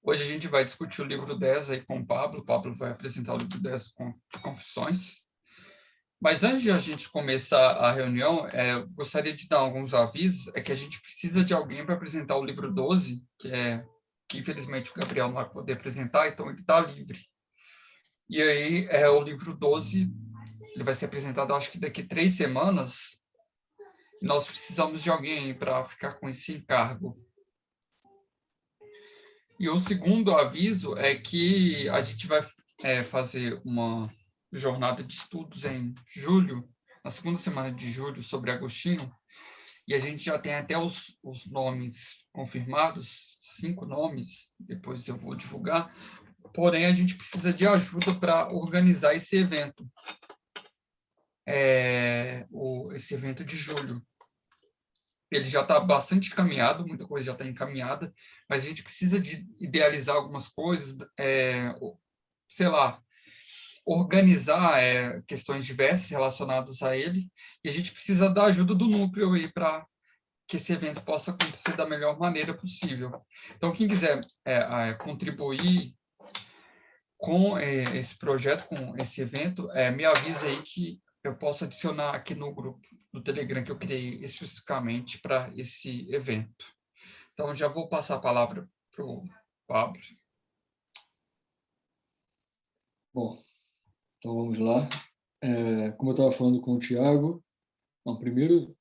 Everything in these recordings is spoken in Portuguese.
Hoje a gente vai discutir o livro 10 aí com o Pablo. O Pablo vai apresentar o livro 10 de Confissões. Mas antes de a gente começar a reunião, eu gostaria de dar alguns avisos. É que a gente precisa de alguém para apresentar o livro 12, que infelizmente o Gabriel não vai poder apresentar, então ele está livre. E aí, o livro 12, ele vai ser apresentado, acho que daqui 3 semanas. E nós precisamos de alguém para ficar com esse encargo. E o segundo aviso é que a gente vai fazer uma jornada de estudos em julho, na segunda semana de julho, sobre Agostinho, e a gente já tem até os nomes confirmados, 5 nomes, depois eu vou divulgar, porém a gente precisa de ajuda para organizar esse evento, esse evento de julho. Ele já está bastante encaminhado, muita coisa já está encaminhada, mas a gente precisa de idealizar algumas coisas, sei lá, organizar questões diversas relacionadas a ele, e a gente precisa da ajuda do núcleo aí para que esse evento possa acontecer da melhor maneira possível. Então, quem quiser contribuir com esse projeto, com esse evento, me avisa aí que eu posso adicionar aqui no grupo do Telegram que eu criei especificamente para esse evento. Então, já vou passar a palavra para o Pablo. Bom, então vamos lá. Como eu estava falando com o Tiago, primeiro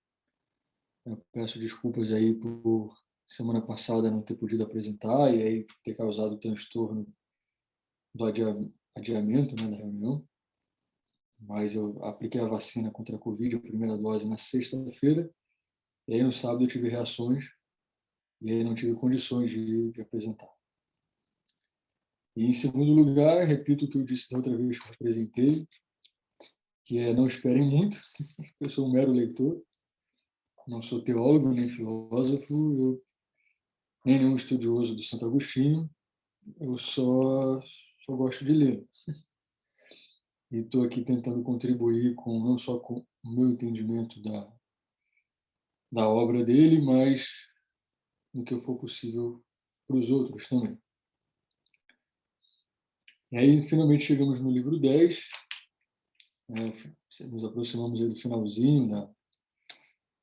eu peço desculpas aí por semana passada não ter podido apresentar e aí ter causado transtorno do adiamento, né, da reunião. Mas eu apliquei a vacina contra a Covid, a primeira dose, na sexta-feira, e aí no sábado eu tive reações, e aí não tive condições de apresentar. E em segundo lugar, repito o que eu disse da outra vez que eu apresentei, que não esperem muito, eu sou um mero leitor, não sou teólogo nem filósofo, nem nenhum estudioso do Santo Agostinho, eu só gosto de ler. E estou aqui tentando contribuir não só com o meu entendimento da obra dele, mas no que for possível para os outros também. E aí, finalmente, chegamos no livro 10, nos aproximamos aí do finalzinho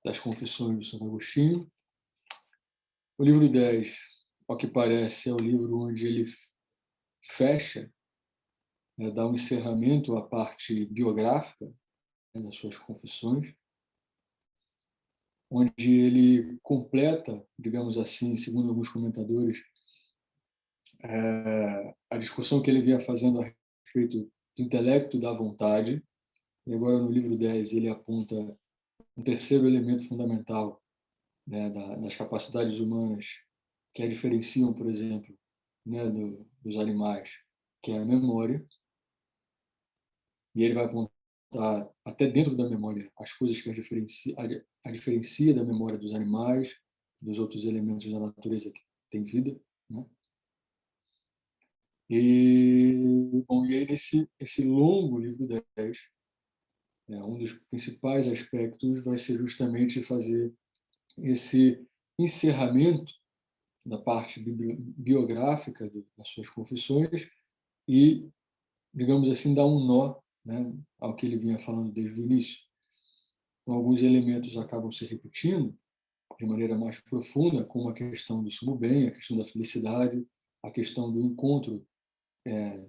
das Confissões do Santo Agostinho. O livro 10, ao que parece, é o livro onde ele fecha, dá um encerramento à parte biográfica, das suas confissões, onde ele completa, digamos assim, segundo alguns comentadores, a discussão que ele vinha fazendo a respeito do intelecto e da vontade. E agora, no livro 10, ele aponta um terceiro elemento fundamental, né, das capacidades humanas que a diferenciam, por exemplo, né, dos animais, que é a memória. E ele vai apontar até dentro da memória as coisas que a diferencia da memória dos animais, dos outros elementos da natureza que têm vida, né? Bom, e aí esse longo livro 10, um dos principais aspectos vai ser justamente fazer esse encerramento da parte biográfica das suas confissões e, digamos assim, dar um nó, né, ao que ele vinha falando desde o início. Então, alguns elementos acabam se repetindo de maneira mais profunda, como a questão do sumo bem, a questão da felicidade, a questão do encontro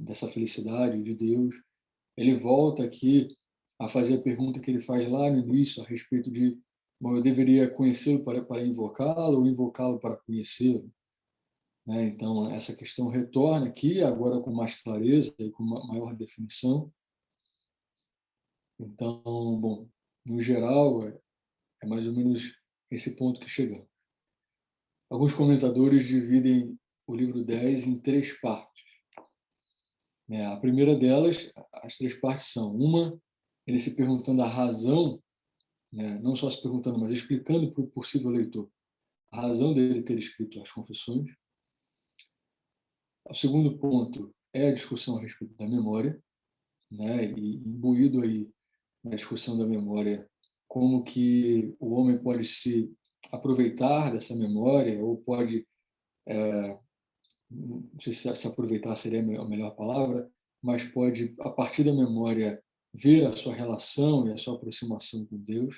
dessa felicidade de Deus. Ele volta aqui a fazer a pergunta que ele faz lá no início a respeito de, bom, eu deveria conhecê-lo para invocá-lo ou invocá-lo para conhecê-lo, né? Então, essa questão retorna aqui, agora com mais clareza e com maior definição. Então, bom, no geral, é mais ou menos esse ponto que chegamos. Alguns comentadores dividem o livro 10 em 3 partes. A primeira delas, as 3 partes são: uma, ele se perguntando a razão, né, não só se perguntando, mas explicando para o possível leitor a razão dele ter escrito as Confissões. O segundo ponto é a discussão a respeito da memória, né, e imbuído aí na discussão da memória, como que o homem pode se aproveitar dessa memória ou pode não sei se aproveitar seria a melhor palavra, mas pode, a partir da memória, ver a sua relação e a sua aproximação com Deus.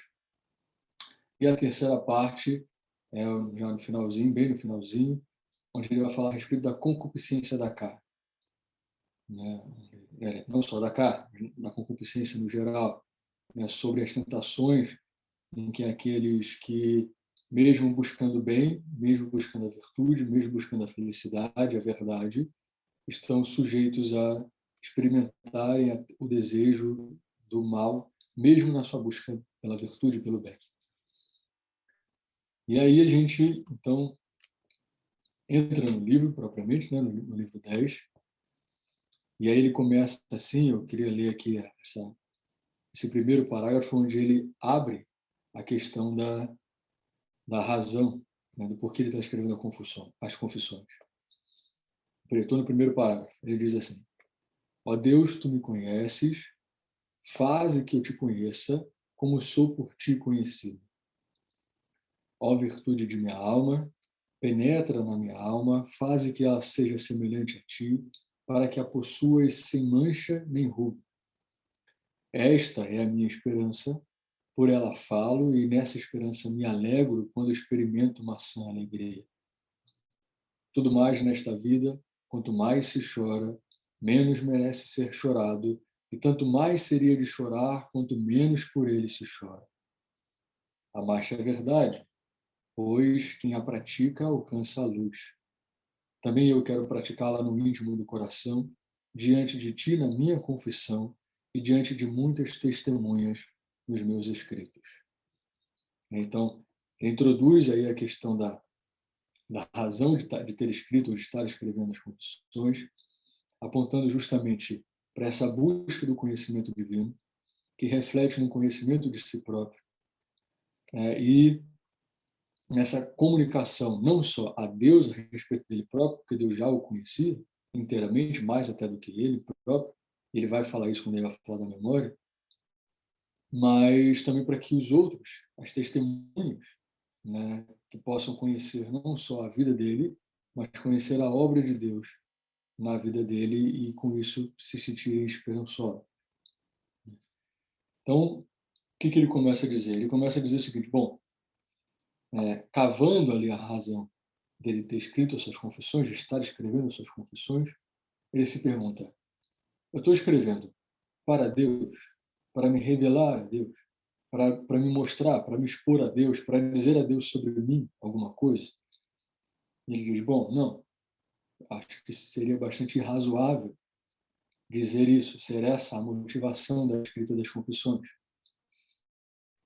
E a terceira parte é já no finalzinho, bem no finalzinho, onde ele vai falar a respeito da concupiscência da carne, né? Não só da carne, da concupiscência no geral, né? Sobre as tentações em que aqueles que, mesmo buscando o bem, mesmo buscando a virtude, mesmo buscando a felicidade, a verdade, estão sujeitos a experimentarem o desejo do mal, mesmo na sua busca pela virtude e pelo bem. E aí a gente, então, entra no livro propriamente, né, no livro 10, e aí ele começa assim, eu queria ler aqui esse primeiro parágrafo, onde ele abre a questão da razão, né, do porquê ele está escrevendo as confissões. Estou no primeiro parágrafo, ele diz assim: ó Deus, tu me conheces, faze que eu te conheça, como sou por ti conhecido. Ó virtude de minha alma, penetra na minha alma, faze que ela seja semelhante a ti, para que a possuas sem mancha nem ruga. Esta é a minha esperança, por ela falo, e nessa esperança me alegro quando experimento uma sã alegria. Tudo mais nesta vida, quanto mais se chora, menos merece ser chorado, e tanto mais seria de chorar, quanto menos por ele se chora. Amaste a verdade, pois quem a pratica alcança a luz. Também eu quero praticá-la no íntimo do coração, diante de ti na minha confissão e diante de muitas testemunhas nos meus escritos. Então, ele introduz aí a questão da razão de ter escrito ou de estar escrevendo as confissões, apontando justamente para essa busca do conhecimento divino, que reflete no conhecimento de si próprio, e nessa comunicação não só a Deus a respeito dele próprio, porque Deus já o conhecia inteiramente, mais até do que ele próprio, ele vai falar isso quando ele vai falar da memória, mas também para que os outros, as testemunhas, né, que possam conhecer não só a vida dele, mas conhecer a obra de Deus na vida dele e com isso se sentirem esperançosos. Então, o que ele começa a dizer? Ele começa a dizer o seguinte: bom, cavando ali a razão dele ter escrito as suas confissões, de estar escrevendo as suas confissões, ele se pergunta: eu estou escrevendo para Deus, para me revelar a Deus, para me mostrar, para me expor a Deus, para dizer a Deus sobre mim alguma coisa? E ele diz: bom, não, acho que seria bastante razoável dizer isso, ser essa a motivação da escrita das confissões,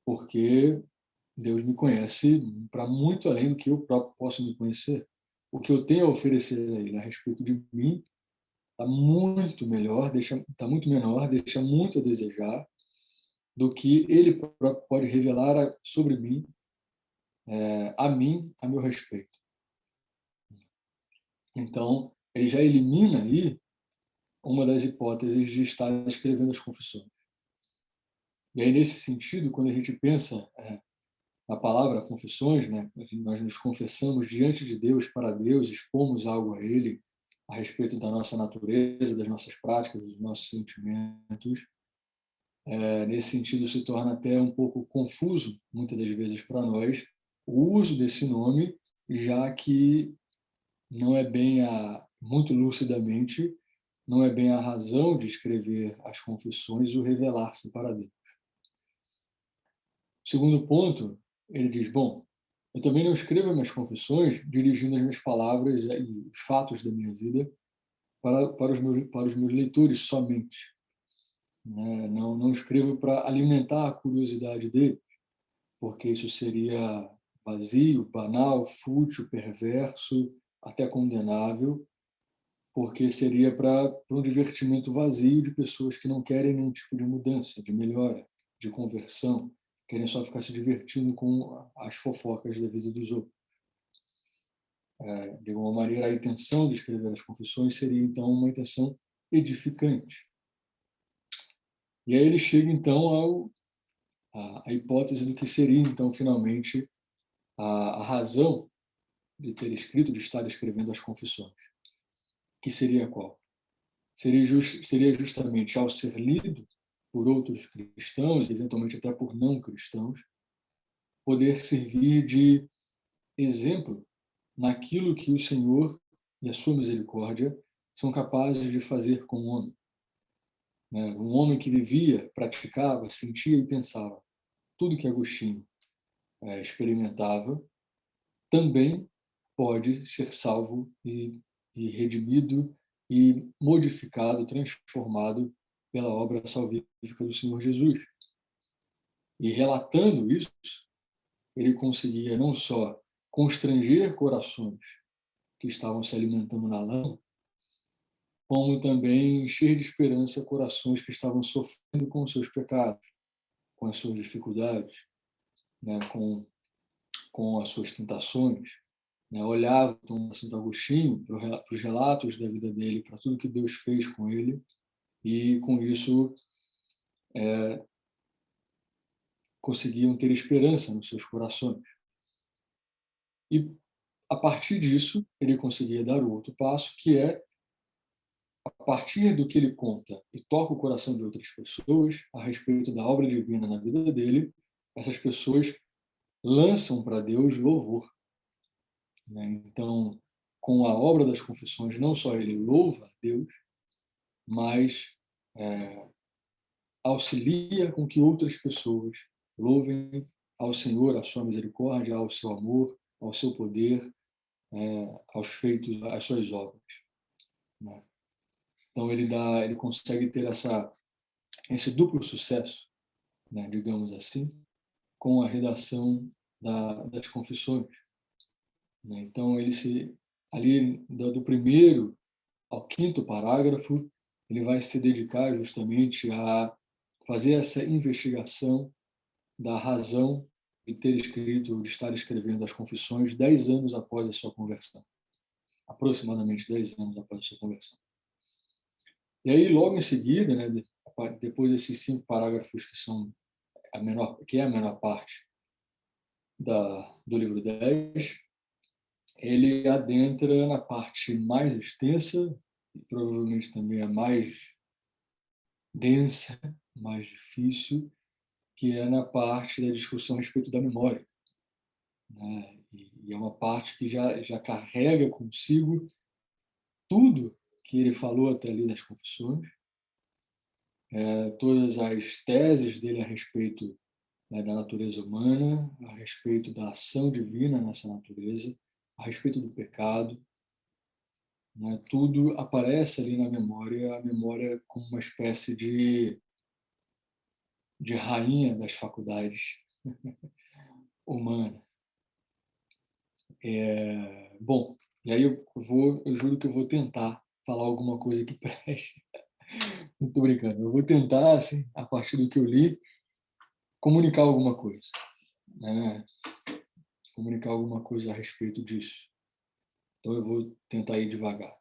porque Deus me conhece para muito além do que eu próprio posso me conhecer. O que eu tenho a oferecer a Ele a respeito de mim está muito melhor, está muito menor, deixa muito a desejar do que Ele próprio pode revelar sobre mim, a mim, a meu respeito. Então, ele já elimina aí uma das hipóteses de estar escrevendo as confissões. E aí, nesse sentido, quando a gente pensa na palavra confissões, né, nós nos confessamos diante de Deus, para Deus, expomos algo a Ele a respeito da nossa natureza, das nossas práticas, dos nossos sentimentos. Nesse sentido, se torna até um pouco confuso, muitas das vezes, para nós, o uso desse nome, já que não é bem muito lucidamente, não é bem a razão de escrever as confissões o revelar-se para Deus. Segundo ponto, ele diz: bom, eu também não escrevo minhas confissões dirigindo as minhas palavras e os fatos da minha vida para os meus leitores somente, né? Não escrevo para alimentar a curiosidade deles, porque isso seria vazio, banal, fútil, perverso, até condenável, porque seria para um divertimento vazio de pessoas que não querem nenhum tipo de mudança, de melhora, de conversão, querem só ficar se divertindo com as fofocas da vida dos outros. De alguma maneira, a intenção de escrever as confissões seria, então, uma intenção edificante. E aí ele chega, então, à hipótese do que seria, então, finalmente, a razão de ter escrito, de estar escrevendo as confissões, que seria qual? Seria justamente ao ser lido por outros cristãos, eventualmente até por não cristãos, poder servir de exemplo naquilo que o Senhor e a sua misericórdia são capazes de fazer com o homem. Um homem que vivia, praticava, sentia e pensava tudo que Agostinho experimentava, também pode ser salvo e redimido e modificado, transformado pela obra salvífica do Senhor Jesus. E relatando isso, ele conseguia não só constranger corações que estavam se alimentando na lama, como também encher de esperança corações que estavam sofrendo com os seus pecados, com as suas dificuldades, né, com as suas tentações. Né, olhava então Santo Agostinho para os relatos da vida dele, para tudo que Deus fez com ele, e com isso conseguiam ter esperança nos seus corações. E a partir disso, ele conseguia dar o outro passo, que é, a partir do que ele conta e toca o coração de outras pessoas a respeito da obra divina na vida dele, essas pessoas lançam para Deus louvor. Né? Então, com a obra das confissões, não só ele louva a Deus, mas auxilia com que outras pessoas louvem ao Senhor, à sua misericórdia, ao seu amor, ao seu poder, aos feitos, às suas obras. Né? Então ele consegue ter esse duplo sucesso, né, digamos assim, com a redação das confissões. Né? Então ali do primeiro ao quinto parágrafo, ele vai se dedicar justamente a fazer essa investigação da razão de ter escrito, de estar escrevendo as confissões 10 anos após a sua conversão. Aproximadamente 10 anos após a sua conversão. E aí, logo em seguida, né, depois desses 5 parágrafos que é a menor parte do livro 10, ele adentra na parte mais extensa, e provavelmente também a mais densa, mais difícil, que é na parte da discussão a respeito da memória. Né? E é uma parte que já carrega consigo tudo que ele falou até ali das confissões, todas as teses dele a respeito, né, da natureza humana, a respeito da ação divina nessa natureza, a respeito do pecado. Né? Tudo aparece ali na memória, a memória como uma espécie de rainha das faculdades humanas. Bom, e aí eu juro que eu vou tentar falar alguma coisa que preste. Não estou brincando, eu vou tentar, assim, a partir do que eu li, comunicar alguma coisa. Né? Comunicar alguma coisa a respeito disso. Então eu vou tentar ir devagar.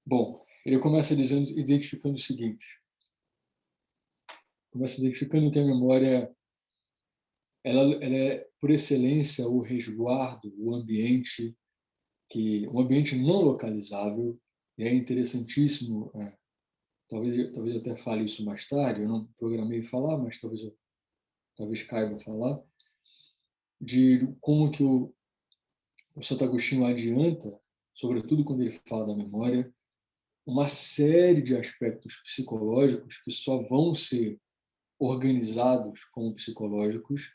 Bom, ele começa identificando o seguinte. Começa identificando que a memória ela é, por excelência, o resguardo, um ambiente não localizável, e é interessantíssimo, talvez eu até fale isso mais tarde, eu não programei falar, mas talvez caiba falar, de como que o Santo Agostinho adianta, sobretudo quando ele fala da memória, uma série de aspectos psicológicos que só vão ser organizados como psicológicos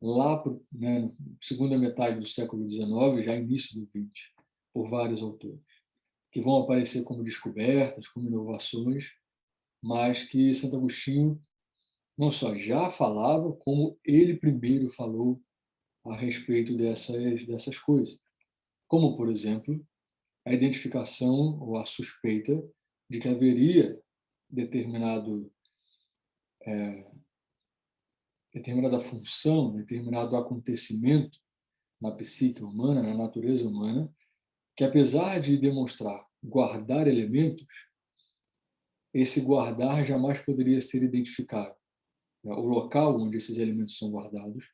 lá, né, na segunda metade do século XIX, já início do XX, por vários autores, que vão aparecer como descobertas, como inovações, mas que Santo Agostinho não só já falava, como ele primeiro falou a respeito dessas coisas. Como, por exemplo, a identificação ou a suspeita de que haveria determinada função, determinado acontecimento na psique humana, na natureza humana, que apesar de demonstrar guardar elementos, esse guardar jamais poderia ser identificado. O local onde esses elementos são guardados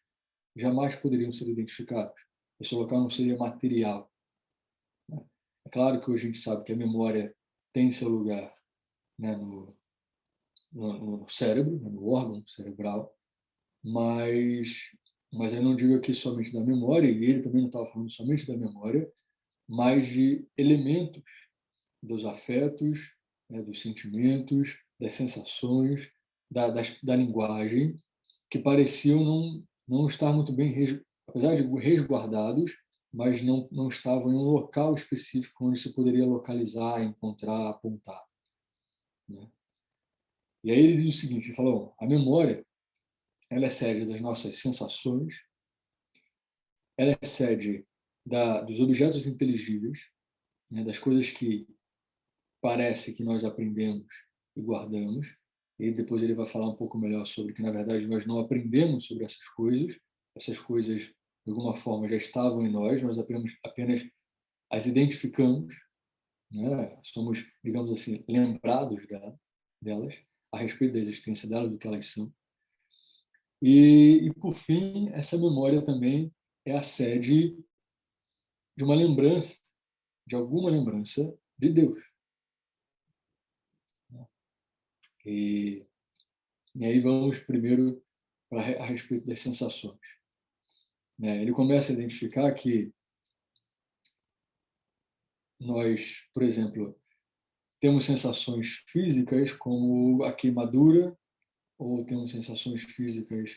jamais poderiam ser identificados. esse local não seria material, né? É claro que hoje a gente sabe que a memória tem seu lugar, né, no cérebro, né, no órgão cerebral, mas, mas eu não digo aqui somente da memória, e ele também não estava falando somente da memória, mas de elementos dos afetos, né, dos sentimentos, das sensações, da linguagem, que pareciam não estar muito bem, apesar de resguardados, mas não estavam em um local específico onde se poderia localizar, encontrar, apontar, né? E aí ele diz o seguinte, ele falou, a memória, ela é sede das nossas sensações, ela é sede dos objetos inteligíveis, né, das coisas que parece que nós aprendemos e guardamos, e depois ele vai falar um pouco melhor sobre que, na verdade, nós não aprendemos sobre essas coisas, de alguma forma, já estavam em nós apenas as identificamos, né? Somos, digamos assim, lembrados delas, a respeito da existência delas, do que elas são. Por fim, essa memória também é a sede de uma lembrança, de alguma lembrança de Deus. E, e aí vamos primeiro a respeito das sensações, né? Ele começa a identificar que nós, por exemplo, temos sensações físicas como a queimadura, ou temos sensações físicas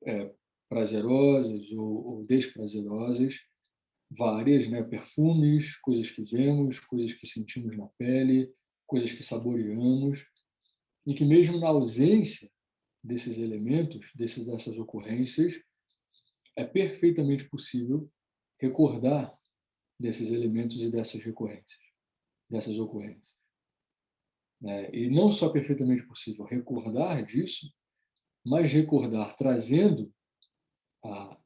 é, prazerosas ou desprazerosas, várias, né? Perfumes, coisas que vemos, coisas que sentimos na pele, coisas que saboreamos, e que mesmo na ausência desses elementos, dessas ocorrências, é perfeitamente possível recordar desses elementos e dessas recorrências, dessas ocorrências, né? E não só perfeitamente possível recordar disso, mas recordar trazendo a,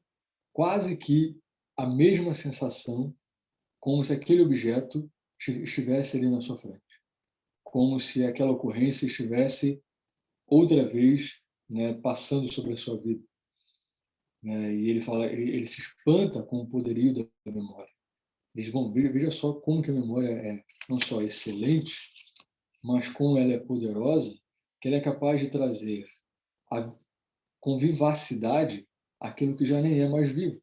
quase que a mesma sensação, como se aquele objeto estivesse ali na sua frente, como se aquela ocorrência estivesse outra vez, né, passando sobre a sua vida, né? E ele fala, ele se espanta com o poderio da memória. Eles vão ver, veja só como que a memória é não só excelente, mas como ela é poderosa, que ela é capaz de trazer a, com vivacidade aquilo que já nem é mais vivo,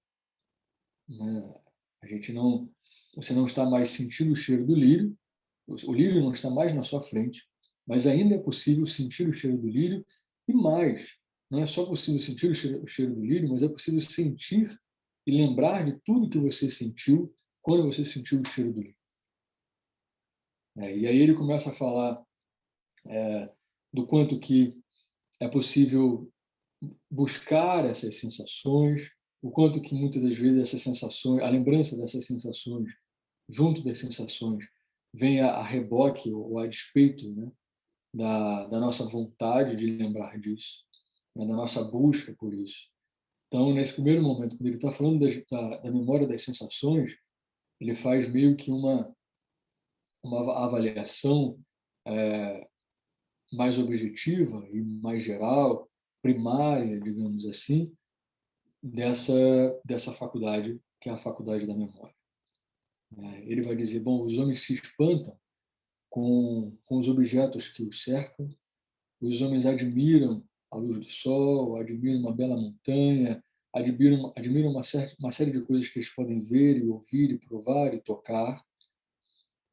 né? A gente não, você não está mais sentindo o cheiro do lírio, o lírio não está mais na sua frente, mas ainda é possível sentir o cheiro do lírio e mais, não é só possível sentir o cheiro do lírio, mas é possível sentir e lembrar de tudo que você sentiu quando você sentiu o cheiro do lírio. E aí ele começa a falar do quanto que é possível buscar essas sensações, o quanto que muitas das vezes essas sensações, a lembrança dessas sensações, junto das sensações, vem a reboque ou a despeito, né, da nossa vontade de lembrar disso, né, da nossa busca por isso. Então, nesse primeiro momento, quando ele está falando da memória das sensações, ele faz meio que uma avaliação é, mais objetiva e mais geral, primária, digamos assim, dessa faculdade, que é a faculdade da memória. Ele vai dizer, bom, os homens se espantam com os objetos que os cercam, os homens admiram a luz do sol, admiram uma bela montanha, admiram uma série de coisas que eles podem ver e ouvir e provar e tocar,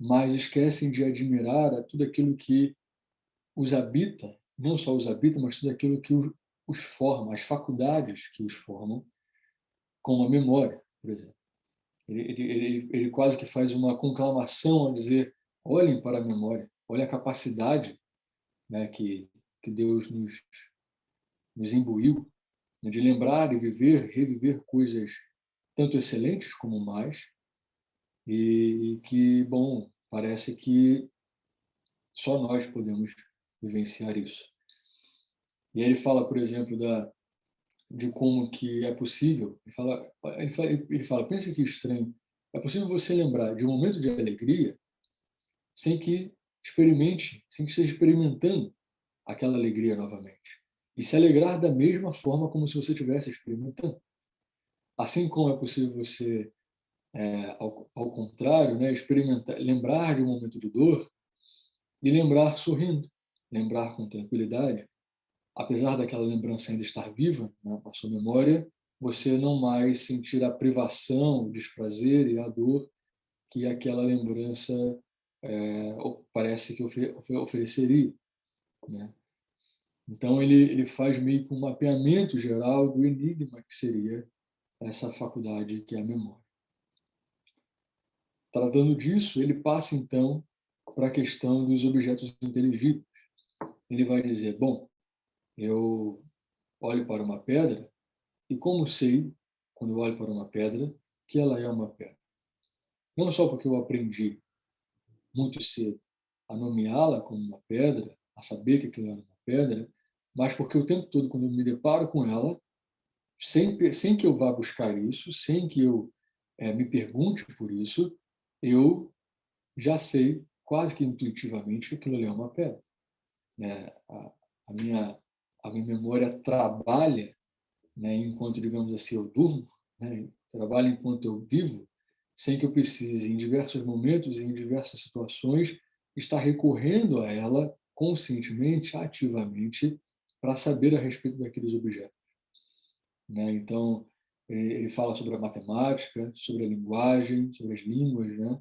mas esquecem de admirar a tudo aquilo que os habita, não só os habita, mas tudo aquilo que os forma, as faculdades que os formam, como a memória, por exemplo. Ele quase que faz uma conclamação a dizer: olhem para a memória, olhem a capacidade, né, que Deus nos imbuiu, né, de lembrar e reviver coisas tanto excelentes como mais, e que, bom, parece que só nós podemos vivenciar isso. E aí ele fala, por exemplo, de como que é possível, ele fala, pensa que estranho, é possível você lembrar de um momento de alegria sem que sem que esteja experimentando aquela alegria novamente. E se alegrar da mesma forma como se você estivesse experimentando. Assim como é possível você, ao contrário, né, experimentar, lembrar de um momento de dor e lembrar sorrindo, lembrar com tranquilidade, apesar daquela lembrança ainda estar viva, né, na sua memória, você não mais sentir a privação, o desprazer e a dor que aquela lembrança parece que ofereceria, né? Então ele faz meio que um mapeamento geral do enigma que seria essa faculdade que é a memória. Tratando disso, ele passa então para a questão dos objetos inteligíveis. Ele vai dizer: bom, eu olho para uma pedra e como sei, quando eu olho para uma pedra, que ela é uma pedra? Não só porque eu aprendi muito cedo a nomeá-la como uma pedra, a saber que aquilo era uma pedra, mas porque o tempo todo, quando eu me deparo com ela, sem que eu vá buscar isso, sem que eu me pergunte por isso, eu já sei quase que intuitivamente que aquilo ali é uma pedra, né? A minha a minha memória trabalha, né, enquanto, digamos assim, eu durmo, né, trabalha enquanto eu vivo, sem que eu precise, em diversos momentos e em diversas situações, estar recorrendo a ela conscientemente, ativamente, para saber a respeito daqueles objetos, né? Então, ele fala sobre a matemática, sobre a linguagem, sobre as línguas, né?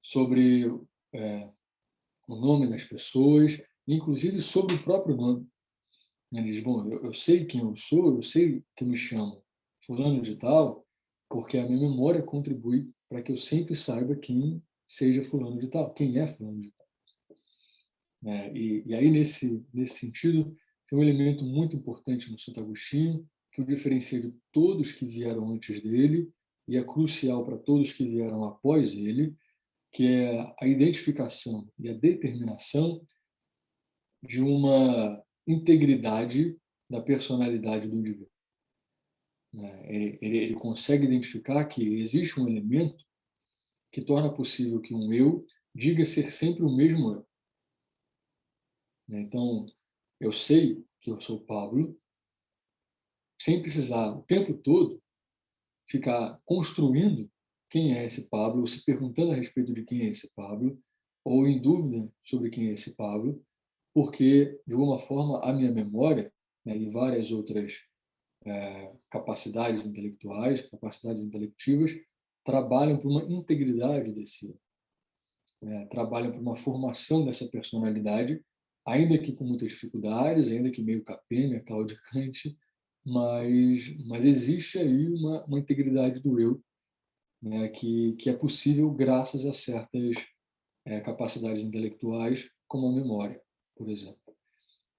Sobre é, o nome das pessoas, inclusive sobre o próprio nome. Ele diz: bom, eu sei quem eu sou, eu sei que eu me chamo fulano de tal, porque a minha memória contribui para que eu sempre saiba quem seja fulano de tal, quem é fulano de tal, né? E aí, nesse sentido, tem um elemento muito importante no Santo Agostinho, que o diferencia de todos que vieram antes dele, e é crucial para todos que vieram após ele, que é a identificação e a determinação de uma integridade da personalidade do indivíduo, né? Ele consegue identificar que existe um elemento que torna possível que um eu diga ser sempre o mesmo eu, né? Então, eu sei que eu sou Pablo, sem precisar o tempo todo ficar construindo quem é esse Pablo, ou se perguntando a respeito de quem é esse Pablo, ou em dúvida sobre quem é esse Pablo, porque, de alguma forma, a minha memória, né, e várias outras capacidades intelectuais, capacidades intelectivas, trabalham para uma integridade desse eu, né? Trabalham para uma formação dessa personalidade, ainda que com muitas dificuldades, ainda que meio capenga, claudicante, mas existe aí uma integridade do eu, né, que é possível graças a certas capacidades intelectuais, como a memória, por exemplo,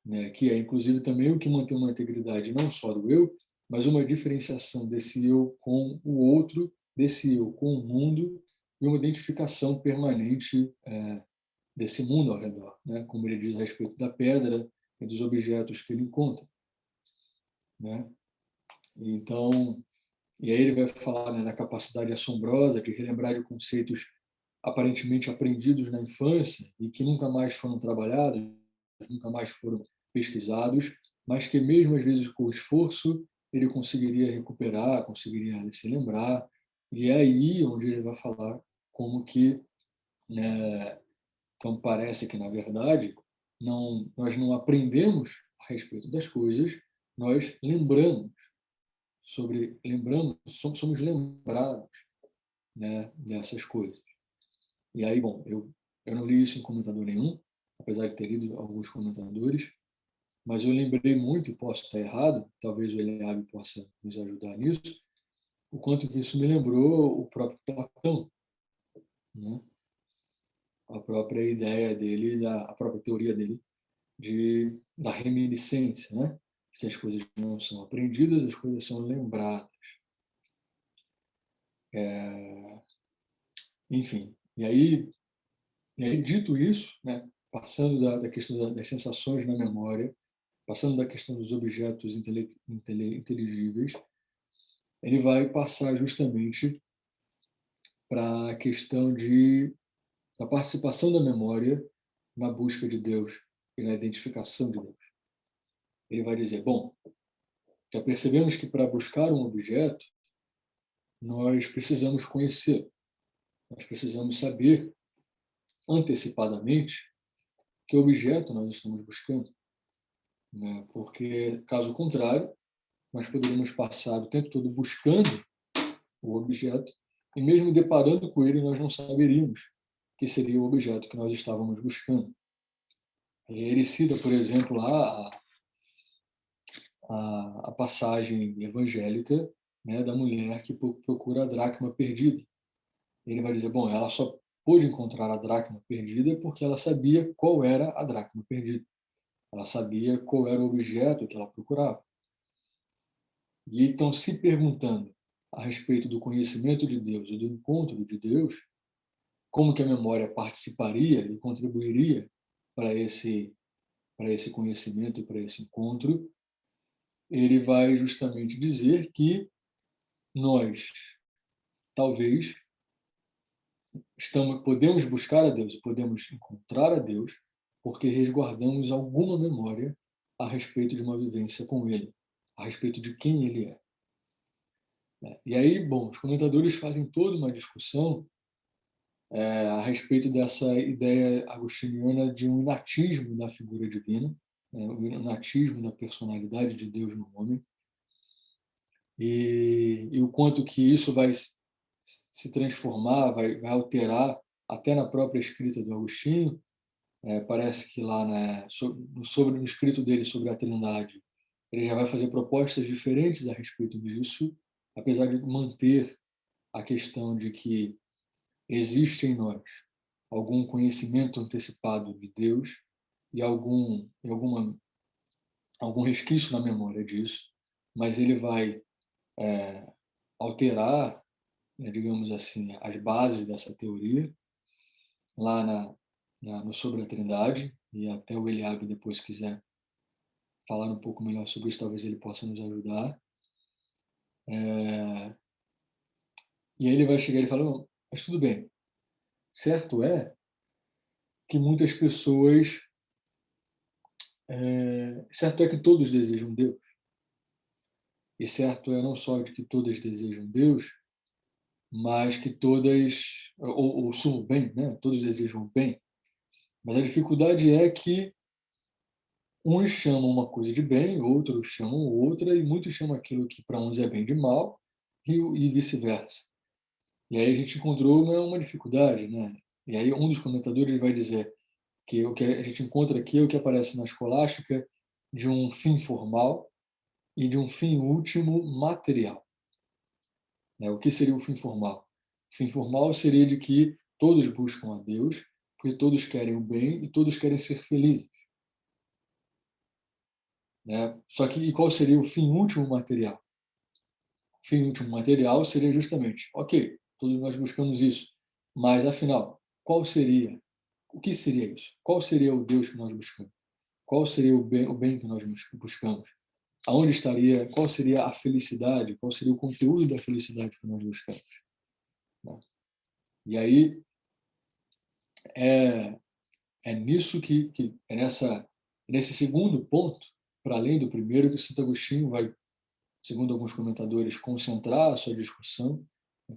né, que é inclusive também o que mantém uma integridade não só do eu, mas uma diferenciação desse eu com o outro, desse eu com o mundo, e uma identificação permanente desse mundo ao redor, né, como ele diz a respeito da pedra e dos objetos que ele encontra, né? Então, e aí ele vai falar, né, da capacidade assombrosa de relembrar de conceitos aparentemente aprendidos na infância e que nunca mais foram trabalhados, nunca mais foram pesquisados, mas que mesmo às vezes com esforço ele conseguiria recuperar, conseguiria se lembrar. E é aí onde ele vai falar como que, né, então parece que na verdade nós não aprendemos a respeito das coisas, nós lembramos, somos lembrados, né, dessas coisas. E aí, bom, eu não li isso em comentador nenhum, apesar de ter lido alguns comentadores, mas eu lembrei muito, e posso estar errado, talvez o Eliabe possa nos ajudar nisso, o quanto que isso me lembrou o próprio Platão, né? A própria ideia dele, a própria teoria dele da reminiscência, né? Que as coisas não são aprendidas, as coisas são lembradas. Enfim, e aí dito isso, né? Passando da questão das sensações na memória, passando da questão dos objetos inteligíveis, ele vai passar justamente para a questão da participação da memória na busca de Deus e na identificação de Deus. Ele vai dizer: bom, já percebemos que para buscar um objeto, nós precisamos conhecer, nós precisamos saber antecipadamente que objeto nós estamos buscando, né? Porque, caso contrário, nós poderíamos passar o tempo todo buscando o objeto e mesmo deparando com ele, nós não saberíamos que seria o objeto que nós estávamos buscando. E ele cita, por exemplo, lá a passagem evangélica, né, da mulher que procura a dracma perdida. Ele vai dizer, bom, ela só pôde encontrar a dracma perdida porque ela sabia qual era a dracma perdida. Ela sabia qual era o objeto que ela procurava. E então, se perguntando a respeito do conhecimento de Deus e do encontro de Deus, como que a memória participaria e contribuiria para esse conhecimento e para esse encontro, ele vai justamente dizer que nós, talvez, podemos buscar a Deus, podemos encontrar a Deus, porque resguardamos alguma memória a respeito de uma vivência com Ele, a respeito de quem Ele é. E aí, bom, os comentadores fazem toda uma discussão a respeito dessa ideia agostiniana de um inatismo da figura divina, né, o inatismo da personalidade de Deus no homem, e o quanto que isso vai se transformar, vai alterar até na própria escrita do Agostinho. Parece que lá no escrito dele sobre a Trindade, ele já vai fazer propostas diferentes a respeito disso, apesar de manter a questão de que existe em nós algum conhecimento antecipado de Deus e algum resquício na memória disso, mas ele vai alterar, né, digamos assim, as bases dessa teoria lá no Sobre a Trindade, e até o Eliabe depois quiser falar um pouco melhor sobre isso, talvez ele possa nos ajudar. E aí ele vai chegar e falar, não, mas tudo bem, certo é que muitas pessoas, certo é que todos desejam Deus, e certo é não só de que todas desejam Deus, mas que todas, ou são o bem, né? Todos desejam o bem, mas a dificuldade é que uns chamam uma coisa de bem, outros chamam outra, e muitos chamam aquilo que para uns é bem de mal, e vice-versa. E aí a gente encontrou uma dificuldade, né? E aí um dos comentadores vai dizer que o que a gente encontra aqui é o que aparece na escolástica de um fim formal e de um fim último material. Né? O que seria o fim formal? O fim formal seria de que todos buscam a Deus, porque todos querem o bem e todos querem ser felizes. Né? Só que e qual seria o fim último material? O fim último material seria justamente, ok, todos nós buscamos isso, mas afinal, o que seria isso? Qual seria o Deus que nós buscamos? Qual seria o bem que nós buscamos? Aonde estaria, qual seria a felicidade? Qual seria o conteúdo da felicidade que nós buscamos? Né? E aí é, é nisso que é nesse segundo ponto, para além do primeiro, que o Santo Agostinho vai, segundo alguns comentadores, concentrar a sua discussão,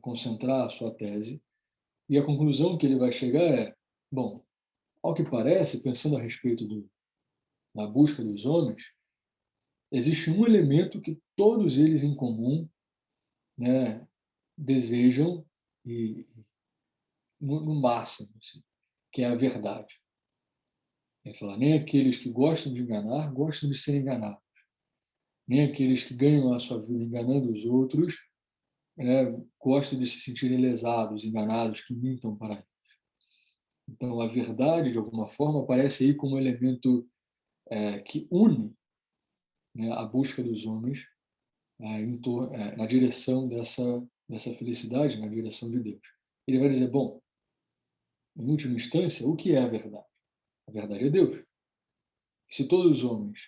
concentrar a sua tese, e a conclusão que ele vai chegar é, bom, ao que parece, pensando a respeito da busca dos homens, existe um elemento que todos eles em comum, né, desejam e no máximo, assim, que é a verdade. Ele fala, nem aqueles que gostam de enganar gostam de ser enganados, nem aqueles que ganham a sua vida enganando os outros, né, gostam de se sentirem lesados, enganados, que mintam para eles. Então, a verdade, de alguma forma, aparece aí como um elemento que une, né, a busca dos homens na direção dessa felicidade, na direção de Deus. Ele vai dizer, bom, em última instância, o que é a verdade? A verdade é Deus. Se todos os homens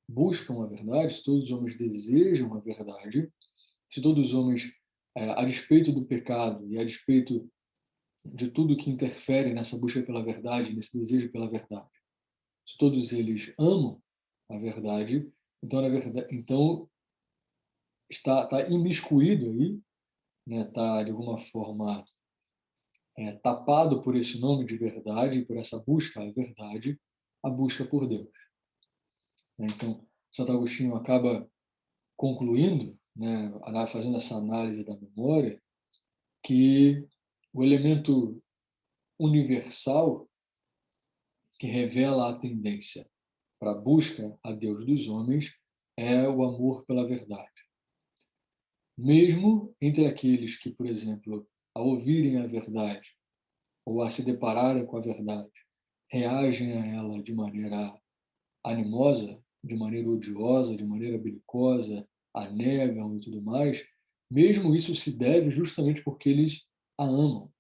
buscam a verdade, se todos os homens desejam a verdade, se todos os homens, a despeito do pecado e a despeito de tudo que interfere nessa busca pela verdade, nesse desejo pela verdade, se todos eles amam a verdade, então, na verdade, então está imiscuído aí, né, tá de alguma forma tapado por esse nome de verdade, por essa busca à verdade, a busca por Deus, né? Então, Santo Agostinho acaba concluindo, né, fazendo essa análise da memória, que o elemento universal que revela a tendência para a busca a Deus dos homens é o amor pela verdade. Mesmo entre aqueles que, por exemplo, ao ouvirem a verdade ou a se depararem com a verdade, reagem a ela de maneira animosa, de maneira odiosa, de maneira belicosa, a negam e tudo mais, mesmo isso se deve justamente porque eles a amam.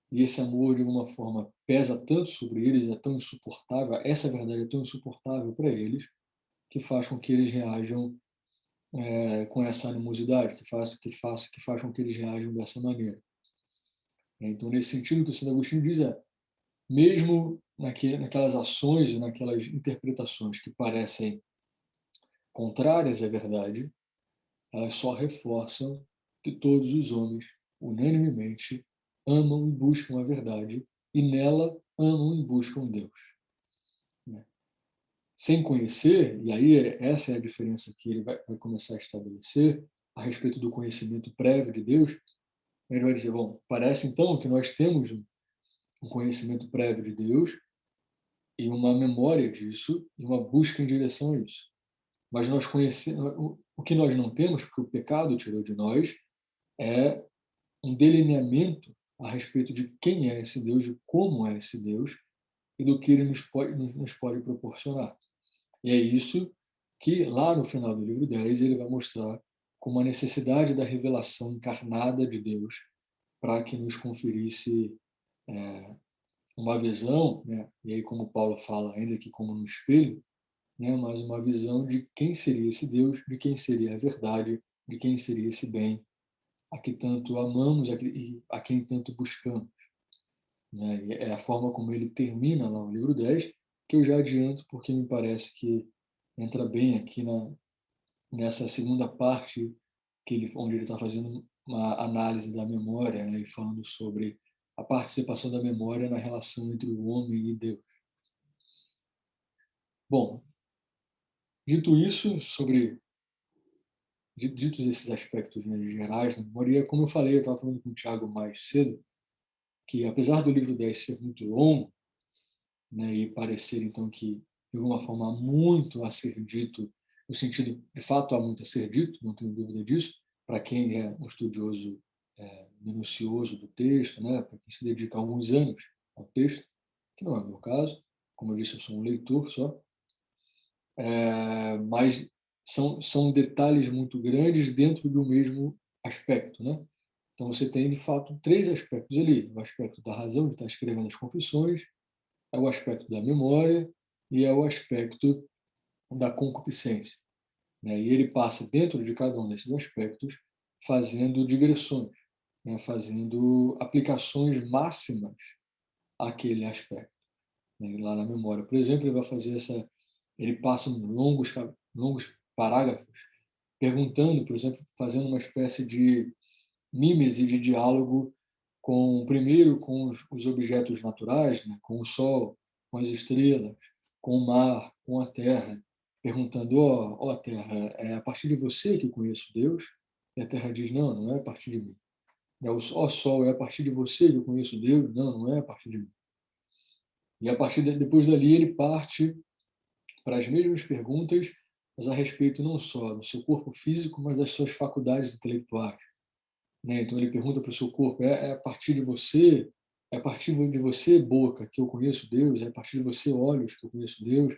E esse amor, de alguma forma, pesa tanto sobre eles, é tão insuportável, essa verdade é tão insuportável para eles, que faz com que eles reajam com essa animosidade, que faz com que eles reajam dessa maneira. Então, nesse sentido, o que o Santo Agostinho diz é, mesmo naquelas ações e naquelas interpretações que parecem contrárias à verdade, elas só reforçam que todos os homens, unanimemente, amam e buscam a verdade e nela amam e buscam Deus, né? Sem conhecer, e aí essa é a diferença que ele vai começar a estabelecer a respeito do conhecimento prévio de Deus, ele vai dizer, bom, parece então que nós temos um conhecimento prévio de Deus e uma memória disso e uma busca em direção a isso. Mas nós conhecemos o que nós não temos, porque o pecado tirou de nós, é um delineamento a respeito de quem é esse Deus, de como é esse Deus e do que ele nos pode proporcionar. E é isso que, lá no final do livro 10, ele vai mostrar como a necessidade da revelação encarnada de Deus para que nos conferisse uma visão, né? E aí, como Paulo fala, ainda que como no espelho, né? Mas uma visão de quem seria esse Deus, de quem seria a verdade, de quem seria esse bem, a que tanto amamos e a quem tanto buscamos, né? E é a forma como ele termina lá o livro 10 que eu já adianto, porque me parece que entra bem aqui nessa segunda parte, onde ele está fazendo uma análise da memória, né? E falando sobre a participação da memória na relação entre o homem e Deus. Bom, dito isso, ditos esses aspectos, né, gerais da memória, como eu falei, eu estava falando com o Tiago mais cedo, que apesar do livro 10 ser muito longo, né, e parecer então que de alguma forma há muito a ser dito, no sentido de fato há muito a ser dito, não tenho dúvida disso, para quem é um estudioso minucioso do texto, né, para quem se dedica alguns anos ao texto, que não é o meu caso, como eu disse, eu sou um leitor só, mas são detalhes muito grandes dentro do mesmo aspecto, né? Então você tem de fato três aspectos ali: o aspecto da razão de estar escrevendo as confissões, é o aspecto da memória e é o aspecto da concupiscência, né? E ele passa dentro de cada um desses aspectos fazendo digressões, né? Fazendo aplicações máximas àquele aspecto, né? Lá na memória, por exemplo, ele vai fazer ele passa longos parágrafos perguntando, por exemplo, fazendo uma espécie de mímese de diálogo primeiro com os objetos naturais, né? Com o sol, com as estrelas, com o mar, com a terra, perguntando: ó terra, é a partir de você que eu conheço Deus? E a terra diz: não, não é a partir de mim. Ó sol, é a partir de você que eu conheço Deus? Não, não é a partir de mim. E depois dali ele parte para as mesmas perguntas, mas a respeito não só do seu corpo físico, mas das suas faculdades intelectuais, né? Então ele pergunta para o seu corpo: é a partir de você, é a partir de você, boca, que eu conheço Deus, é a partir de você, olhos, que eu conheço Deus?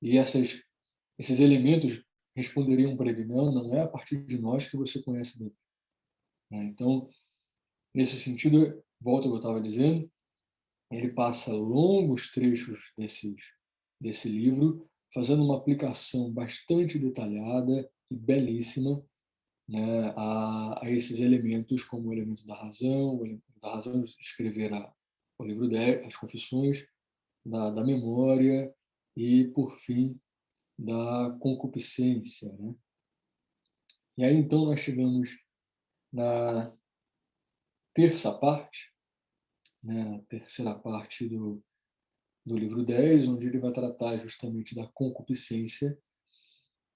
E esses elementos responderiam para ele: não, não é a partir de nós que você conhece Deus, né? Então, nesse sentido, volta ao que eu estava dizendo, ele passa longos trechos desse livro, fazendo uma aplicação bastante detalhada e belíssima, né, a esses elementos, como o elemento da razão, o elemento da razão de escrever o livro 10, as confissões, da memória e, por fim, da concupiscência, né? E aí, então, nós chegamos na terça parte, né, na terceira parte do livro 10, onde ele vai tratar justamente da concupiscência,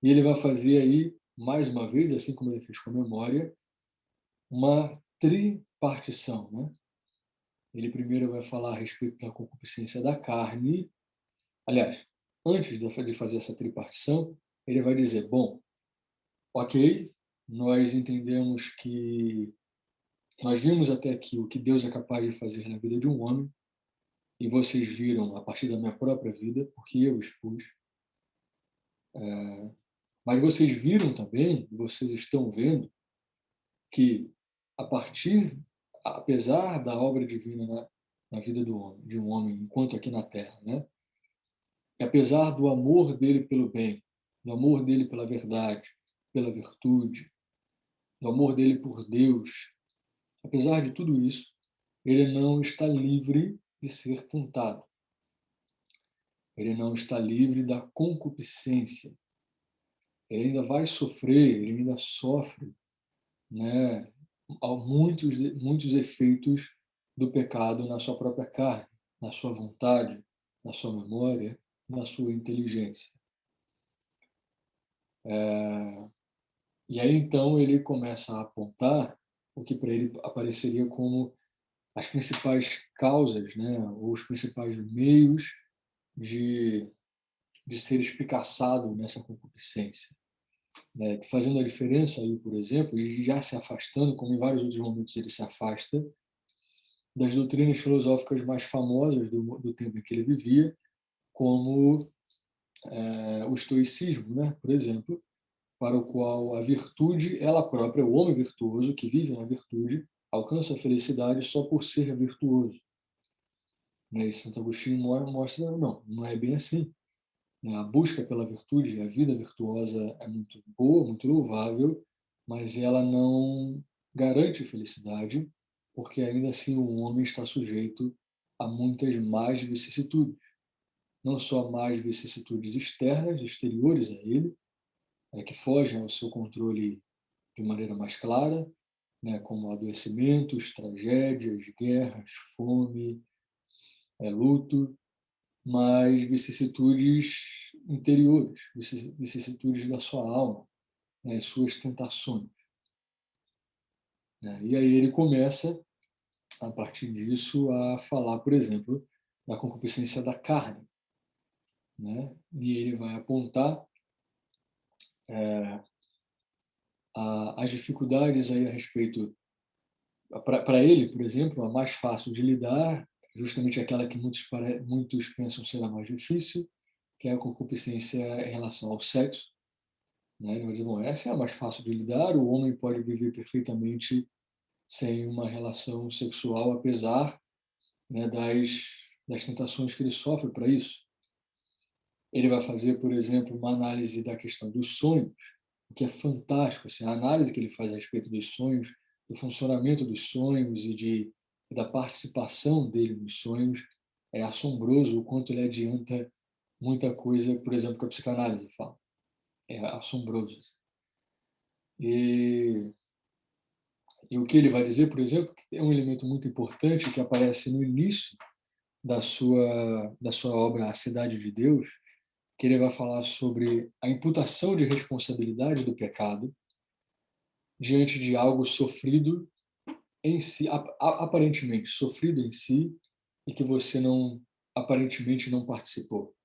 e ele vai fazer aí, mais uma vez, assim como ele fez com a memória, uma tripartição, né? Ele primeiro vai falar a respeito da concupiscência da carne. Aliás, antes de fazer essa tripartição, ele vai dizer, bom, ok, nós entendemos que nós vimos até aqui o que Deus é capaz de fazer na vida de um homem, e vocês viram a partir da minha própria vida, porque eu expus. Mas vocês viram também, vocês estão vendo, que a partir, apesar da obra divina na vida do homem, de um homem, enquanto aqui na Terra, né? E apesar do amor dele pelo bem, do amor dele pela verdade, pela virtude, do amor dele por Deus, apesar de tudo isso, ele não está livre de ser tentado. Ele não está livre da concupiscência. Ele ainda vai sofrer, ele ainda sofre, né, muitos efeitos do pecado na sua própria carne, na sua vontade, na sua memória, na sua inteligência. E aí então ele começa a apontar o que para ele apareceria como as principais causas, né, ou os principais meios de, de ser espicaçado nessa concupiscência. Né, fazendo a diferença aí, por exemplo, e já se afastando, como em vários outros momentos ele se afasta, das doutrinas filosóficas mais famosas do tempo em que ele vivia, como o estoicismo, né, por exemplo, para o qual a virtude, ela própria, o homem virtuoso que vive na virtude, alcança a felicidade só por ser virtuoso. Né? E Santo Agostinho mostra, não é bem assim. Né? A busca pela virtude, a vida virtuosa é muito boa, muito louvável, mas ela não garante felicidade, porque ainda assim o homem está sujeito a muitas más vicissitudes. Não só más vicissitudes externas, exteriores a ele, que fogem ao seu controle de maneira mais clara, né, como adoecimentos, tragédias, guerras, fome, luto, mas vicissitudes interiores, vicissitudes da sua alma, né, suas tentações. Né? E aí ele começa, a partir disso, a falar, por exemplo, da concupiscência da carne. Né? E ele vai apontar as dificuldades aí a respeito, para ele, por exemplo, a mais fácil de lidar, justamente aquela que muitos pensam ser a mais difícil, que é a concupiscência em relação ao sexo. Né? Ele vai dizer, bom, essa é a mais fácil de lidar, o homem pode viver perfeitamente sem uma relação sexual, apesar, né, das tentações que ele sofre para isso. Ele vai fazer, por exemplo, uma análise da questão dos sonhos, o que é fantástico. Assim, a análise que ele faz a respeito dos sonhos, do funcionamento dos sonhos e da participação dele nos sonhos, é assombroso o quanto ele adianta muita coisa, por exemplo, que a psicanálise fala. É assombroso. E, e o que ele vai dizer, por exemplo, que é um elemento muito importante que aparece no início da sua obra A Cidade de Deus, que ele vai falar sobre a imputação de responsabilidade do pecado diante de algo sofrido em si, aparentemente sofrido em si, e que você não, aparentemente não participou.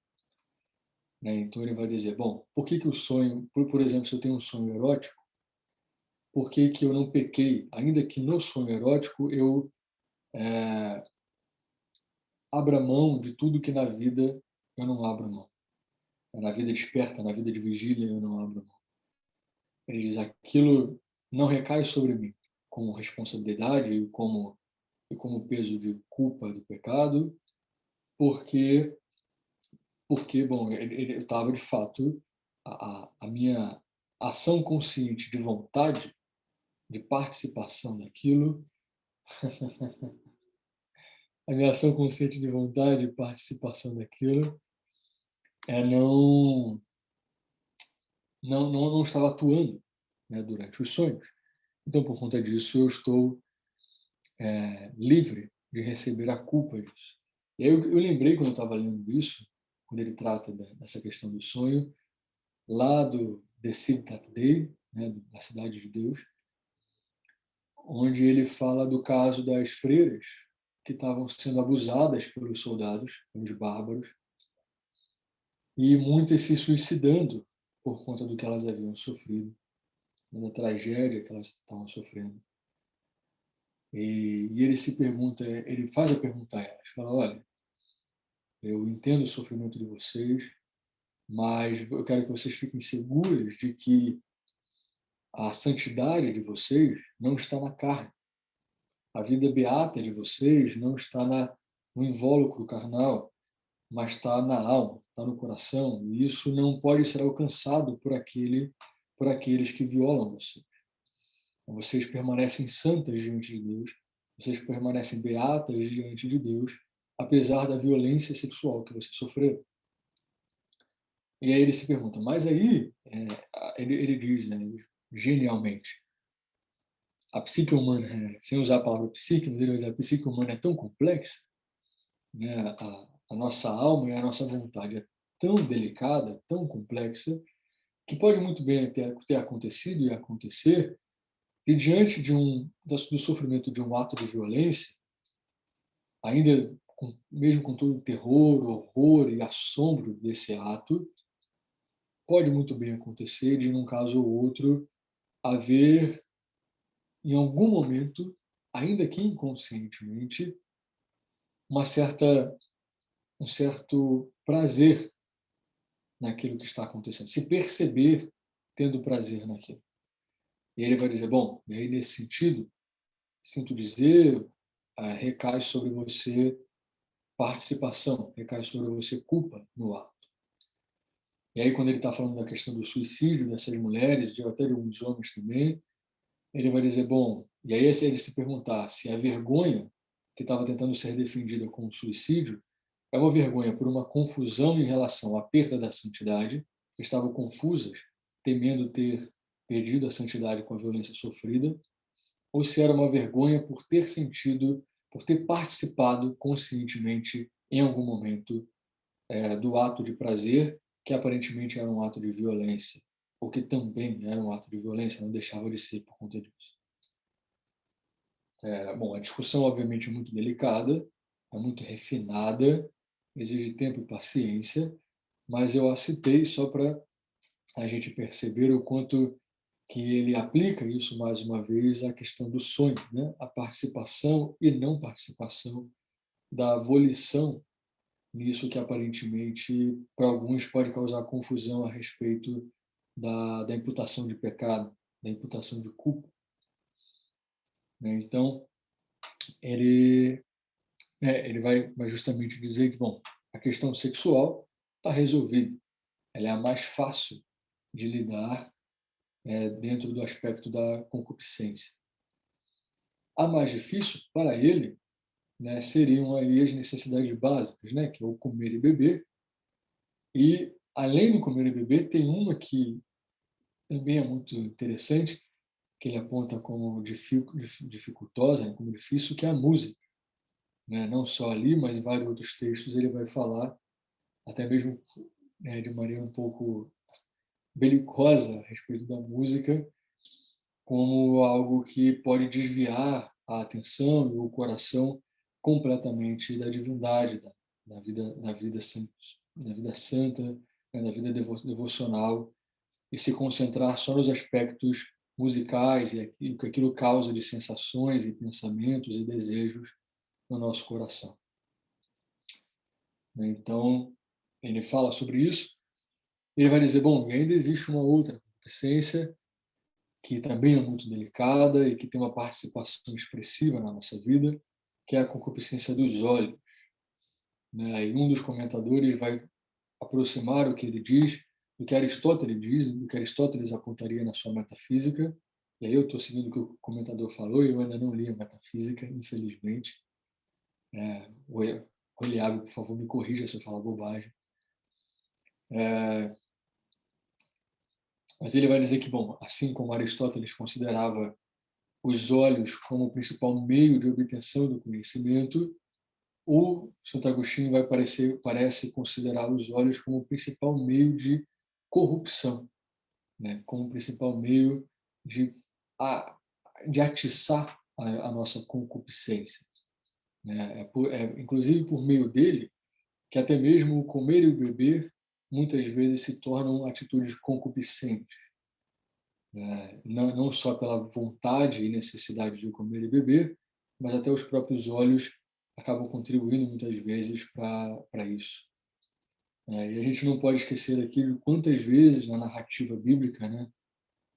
Né? Então ele vai dizer, bom, por que o sonho, por exemplo, se eu tenho um sonho erótico, por que eu não pequei, ainda que no sonho erótico eu abra mão de tudo que na vida eu não abro mão. Na vida desperta, na vida de vigília eu não abro mão. Ele diz, aquilo não recai sobre mim como responsabilidade e como peso de culpa do pecado, porque bom, eu estava de fato a minha ação consciente de vontade, de participação naquilo, a minha ação consciente de vontade e participação naquilo não estava atuando, né, durante os sonhos. Então, por conta disso, eu estou livre de receber a culpa disso. E aí eu lembrei, quando eu estava lendo isso, quando ele trata dessa questão do sonho, lá do The City Day, né, da Cidade de Deus, onde ele fala do caso das freiras que estavam sendo abusadas pelos soldados, pelos bárbaros, e muitas se suicidando por conta do que elas haviam sofrido, da tragédia que elas estavam sofrendo. E ele se pergunta, ele faz a pergunta a elas, fala: olha, eu entendo o sofrimento de vocês, mas eu quero que vocês fiquem seguros de que a santidade de vocês não está na carne. A vida beata de vocês não está no invólucro carnal, mas está na alma, está no coração. E isso não pode ser alcançado por aqueles que violam vocês. Vocês permanecem santas diante de Deus, vocês permanecem beatas diante de Deus, apesar da violência sexual que vocês sofreram. E aí ele se pergunta, mas aí, ele diz, né, genialmente, a psique humana, sem usar a palavra psique, mas ele diz, a psique humana é tão complexa, né, a nossa alma e a nossa vontade é tão delicada, tão complexa, que pode muito bem ter acontecido e acontecer, e diante do sofrimento de um ato de violência, ainda mesmo com todo o terror, horror e assombro desse ato, pode muito bem acontecer de, num caso ou outro, haver, em algum momento, ainda que inconscientemente, uma certa, um certo prazer naquilo que está acontecendo, se perceber tendo prazer naquilo. E ele vai dizer, bom, e aí nesse sentido, sinto dizer, recai sobre você participação, recai sobre você culpa no ato. E aí quando ele está falando da questão do suicídio dessas mulheres, de até de alguns homens também, ele vai dizer, bom, e aí ele se perguntar se a vergonha que estava tentando ser defendida com o suicídio é uma vergonha por uma confusão em relação à perda da santidade, que estavam confusas, temendo ter perdido a santidade com a violência sofrida, ou se era uma vergonha por ter sentido, por ter participado conscientemente em algum momento do ato de prazer, que aparentemente era um ato de violência, ou que também era um ato de violência, não deixava de ser por conta disso. Bom, a discussão obviamente é muito delicada, é muito refinada, exige tempo e paciência, mas eu a citei só para a gente perceber o quanto que ele aplica isso mais uma vez à questão do sonho, né? A participação e não participação da volição nisso que aparentemente para alguns pode causar confusão a respeito da imputação de pecado, da imputação de culpa, né? Então ele vai justamente dizer que, bom, a questão sexual está resolvida, ela é a mais fácil de lidar dentro do aspecto da concupiscência. A mais difícil para ele, né, seriam aí as necessidades básicas, né, que é o comer e beber. E além do comer e beber, tem uma que também é muito interessante, que ele aponta como dificultosa, né, como difícil, que é a música, né? Não só ali, mas em vários outros textos ele vai falar, até mesmo de maneira um pouco belicosa a respeito da música, como algo que pode desviar a atenção e o coração completamente da divindade, da vida santa, né, da vida devocional, e se concentrar só nos aspectos musicais e o que aquilo causa de sensações e pensamentos e desejos no nosso coração. Então, ele fala sobre isso, ele vai dizer, bom, e ainda existe uma outra concupiscência que também é muito delicada e que tem uma participação expressiva na nossa vida, que é a concupiscência dos olhos, né? E um dos comentadores vai aproximar o que ele diz do que Aristóteles diz, do que Aristóteles apontaria na sua metafísica. E aí eu estou seguindo o que o comentador falou e eu ainda não li a metafísica, infelizmente. O Eliabe, por favor, me corrija se eu falar bobagem. Mas ele vai dizer que, bom, assim como Aristóteles considerava os olhos como o principal meio de obtenção do conhecimento, o Santo Agostinho parece considerar os olhos como o principal meio de corrupção, né? Como o principal meio de, a, de atiçar a nossa concupiscência, né? Inclusive por meio dele que até mesmo o comer e o beber muitas vezes se tornam atitudes concupiscentes, né? Não só pela vontade e necessidade de comer e beber, mas até os próprios olhos acabam contribuindo muitas vezes para isso. E a gente não pode esquecer aqui de quantas vezes na narrativa bíblica, né,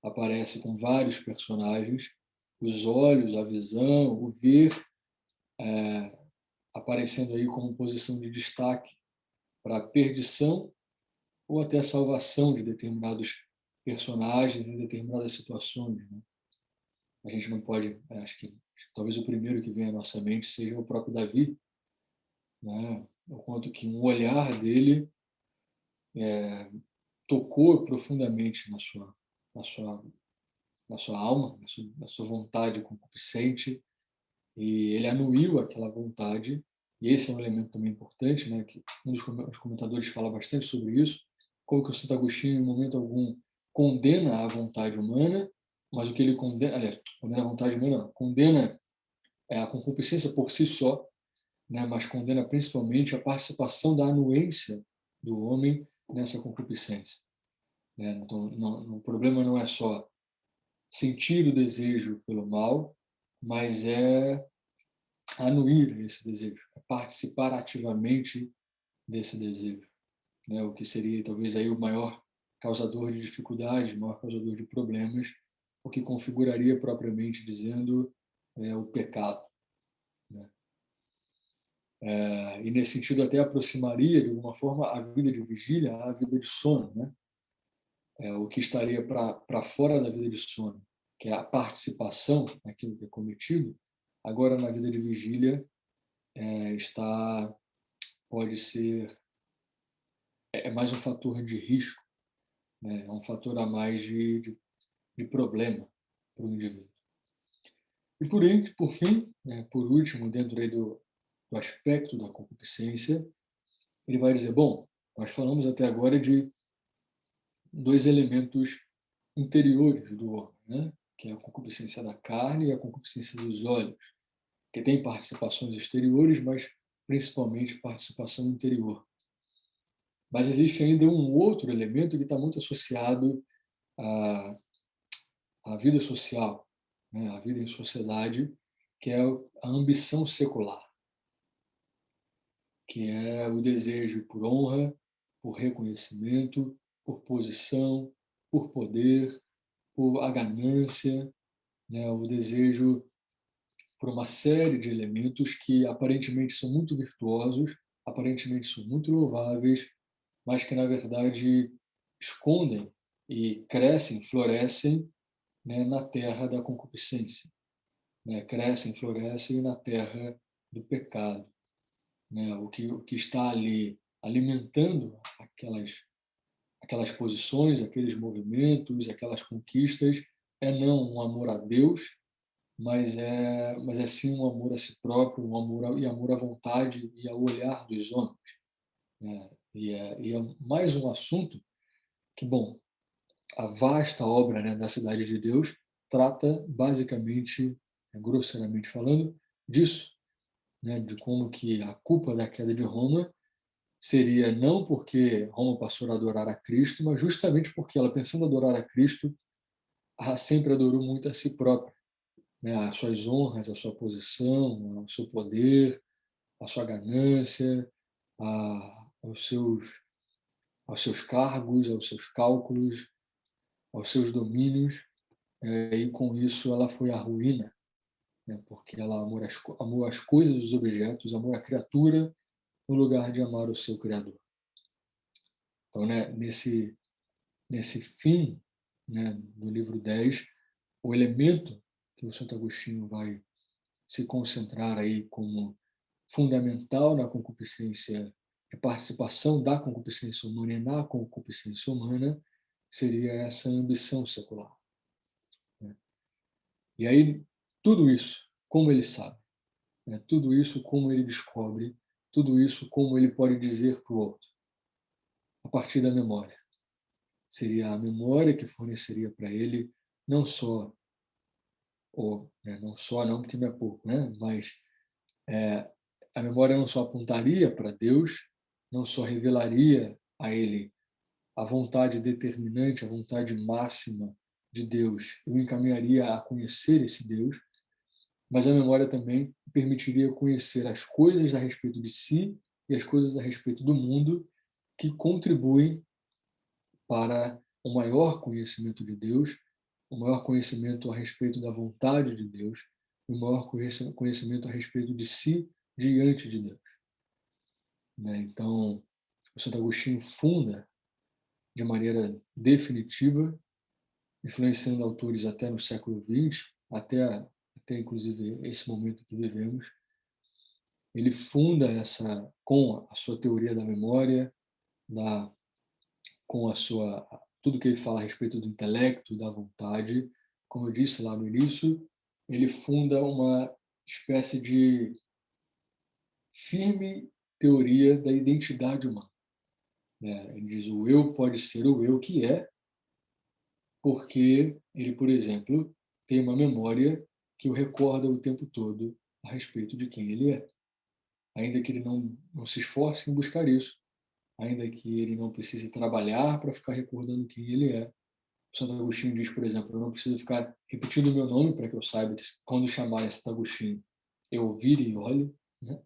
aparece com vários personagens os olhos, a visão, o ver aparecendo aí como posição de destaque para a perdição ou até a salvação de determinados personagens em determinadas situações, né? A gente não pode, acho que talvez o primeiro que vem à nossa mente seja o próprio Davi, né? O quanto que um olhar dele tocou profundamente na sua, na sua alma, na sua vontade concupiscente, e ele anuiu aquela vontade. E esse é um elemento também importante, né? Que um dos comentadores fala bastante sobre isso, como que o Santo Agostinho, em momento algum, condena a vontade humana, mas o que ele condena, aliás, condena a vontade humana, não, condena a concupiscência por si só, né? Mas condena principalmente a participação da anuência do homem nessa concupiscência, né? Então, o problema não é só sentir o desejo pelo mal, mas é anuir esse desejo, é participar ativamente desse desejo, né? O que seria talvez aí o maior causador de dificuldades, o maior causador de problemas, o que configuraria propriamente dizendo o pecado, né? E nesse sentido até aproximaria de alguma forma a vida de vigília à vida de sono, né? O que estaria para fora da vida de sono, que é a participação naquilo que é cometido, agora na vida de vigília está pode ser mais um fator de risco, né? É um fator a mais de problema para o indivíduo. E por fim, né, por último, dentro aí do aspecto da concupiscência, ele vai dizer, bom, nós falamos até agora de dois elementos interiores do homem, né? Que é a concupiscência da carne e a concupiscência dos olhos, que tem participações exteriores, mas principalmente participação interior. Mas existe ainda um outro elemento que está muito associado à, à vida social, né? À vida em sociedade, que é a ambição secular, que é o desejo por honra, por reconhecimento, por posição, por poder, por a ganância, né? O desejo por uma série de elementos que aparentemente são muito virtuosos, aparentemente são muito louváveis, mas que na verdade escondem e crescem, florescem, né, na terra da concupiscência, né? Crescem, florescem na terra do pecado, né? O que está ali alimentando aquelas posições, aqueles movimentos, aquelas conquistas é não um amor a Deus, mas é sim um amor a si próprio, um amor e amor à vontade e ao olhar dos homens, né? E é mais um assunto que, bom, a vasta obra, né, da Cidade de Deus trata basicamente, grosseiramente falando, disso, né, de como que a culpa da queda de Roma seria não porque Roma passou a adorar a Cristo, mas justamente porque ela, pensando adorar a Cristo, sempre adorou muito a si própria, né, as suas honras, a sua posição, o seu poder, a sua ganância, aos aos seus cargos, aos seus cálculos, aos seus domínios, e com isso ela foi à ruína, né, porque ela amou as coisas, os objetos, amou a criatura no lugar de amar o seu Criador. Então, né, nesse fim, né, do livro 10, o elemento que o Santo Agostinho vai se concentrar aí como fundamental na concupiscência, de participação da concupiscência humana e na concupiscência humana, seria essa ambição secular, né? E aí, tudo isso, como ele sabe, né? Tudo isso, como ele descobre, tudo isso, como ele pode dizer para o outro, a partir da memória. Seria a memória que forneceria para ele não só, ou né, não só não porque não é pouco, né? Mas a memória não só apontaria para Deus, não só revelaria a ele a vontade determinante, a vontade máxima de Deus, o encaminharia a conhecer esse Deus, mas a memória também permitiria conhecer as coisas a respeito de si e as coisas a respeito do mundo que contribuem para o maior conhecimento de Deus, o maior conhecimento a respeito da vontade de Deus, o maior conhecimento a respeito de si diante de Deus. Né? Então, o Santo Agostinho funda de maneira definitiva, influenciando autores até no século XX, até inclusive esse momento que vivemos. Ele funda essa com a sua teoria da memória, da com a sua tudo que ele fala a respeito do intelecto, da vontade. Como eu disse lá no início, ele funda uma espécie de firme teoria da identidade humana. Né? Ele diz o eu pode ser o eu que é, porque ele, por exemplo, tem uma memória que o recorda o tempo todo a respeito de quem ele é. Ainda que ele não se esforce em buscar isso, ainda que ele não precise trabalhar para ficar recordando quem ele é. O Santo Agostinho diz, por exemplo, eu não preciso ficar repetindo o meu nome para que eu saiba que quando chamarem Santo Agostinho, eu vire e olhe. Né?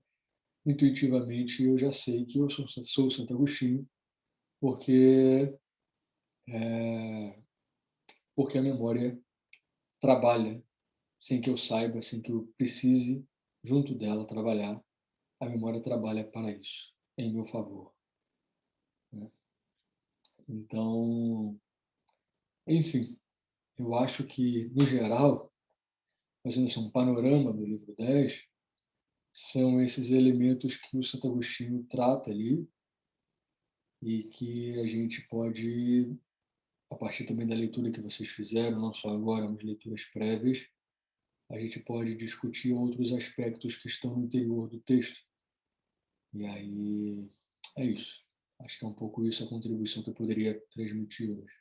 Intuitivamente, eu já sei que eu sou Santo Agostinho, porque, porque a memória trabalha sem que eu saiba, sem que eu precise, junto dela, trabalhar. A memória trabalha para isso, em meu favor. Né? Então, enfim, eu acho que, no geral, fazendo assim, um panorama do livro 10, são esses elementos que o Santo Agostinho trata ali e que a gente pode, a partir também da leitura que vocês fizeram, não só agora, mas leituras prévias, a gente pode discutir outros aspectos que estão no interior do texto. E aí é isso. Acho que é um pouco isso a contribuição que eu poderia transmitir hoje.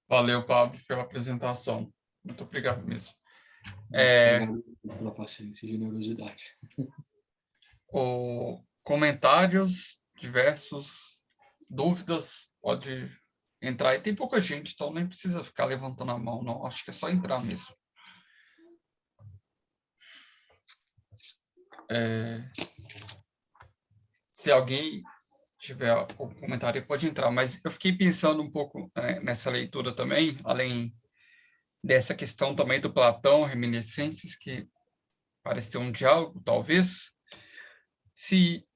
Valeu, Pablo, pela apresentação. Muito obrigado mesmo. Obrigado pela paciência e generosidade. Comentários diversos, dúvidas, pode entrar. E tem pouca gente, então nem precisa ficar levantando a mão, não. Acho que é só entrar mesmo. Se alguém tiver algum comentário, pode entrar. Mas eu fiquei pensando um pouco nessa leitura também, além dessa questão também do Platão, reminiscências, que parece ter um diálogo, talvez, se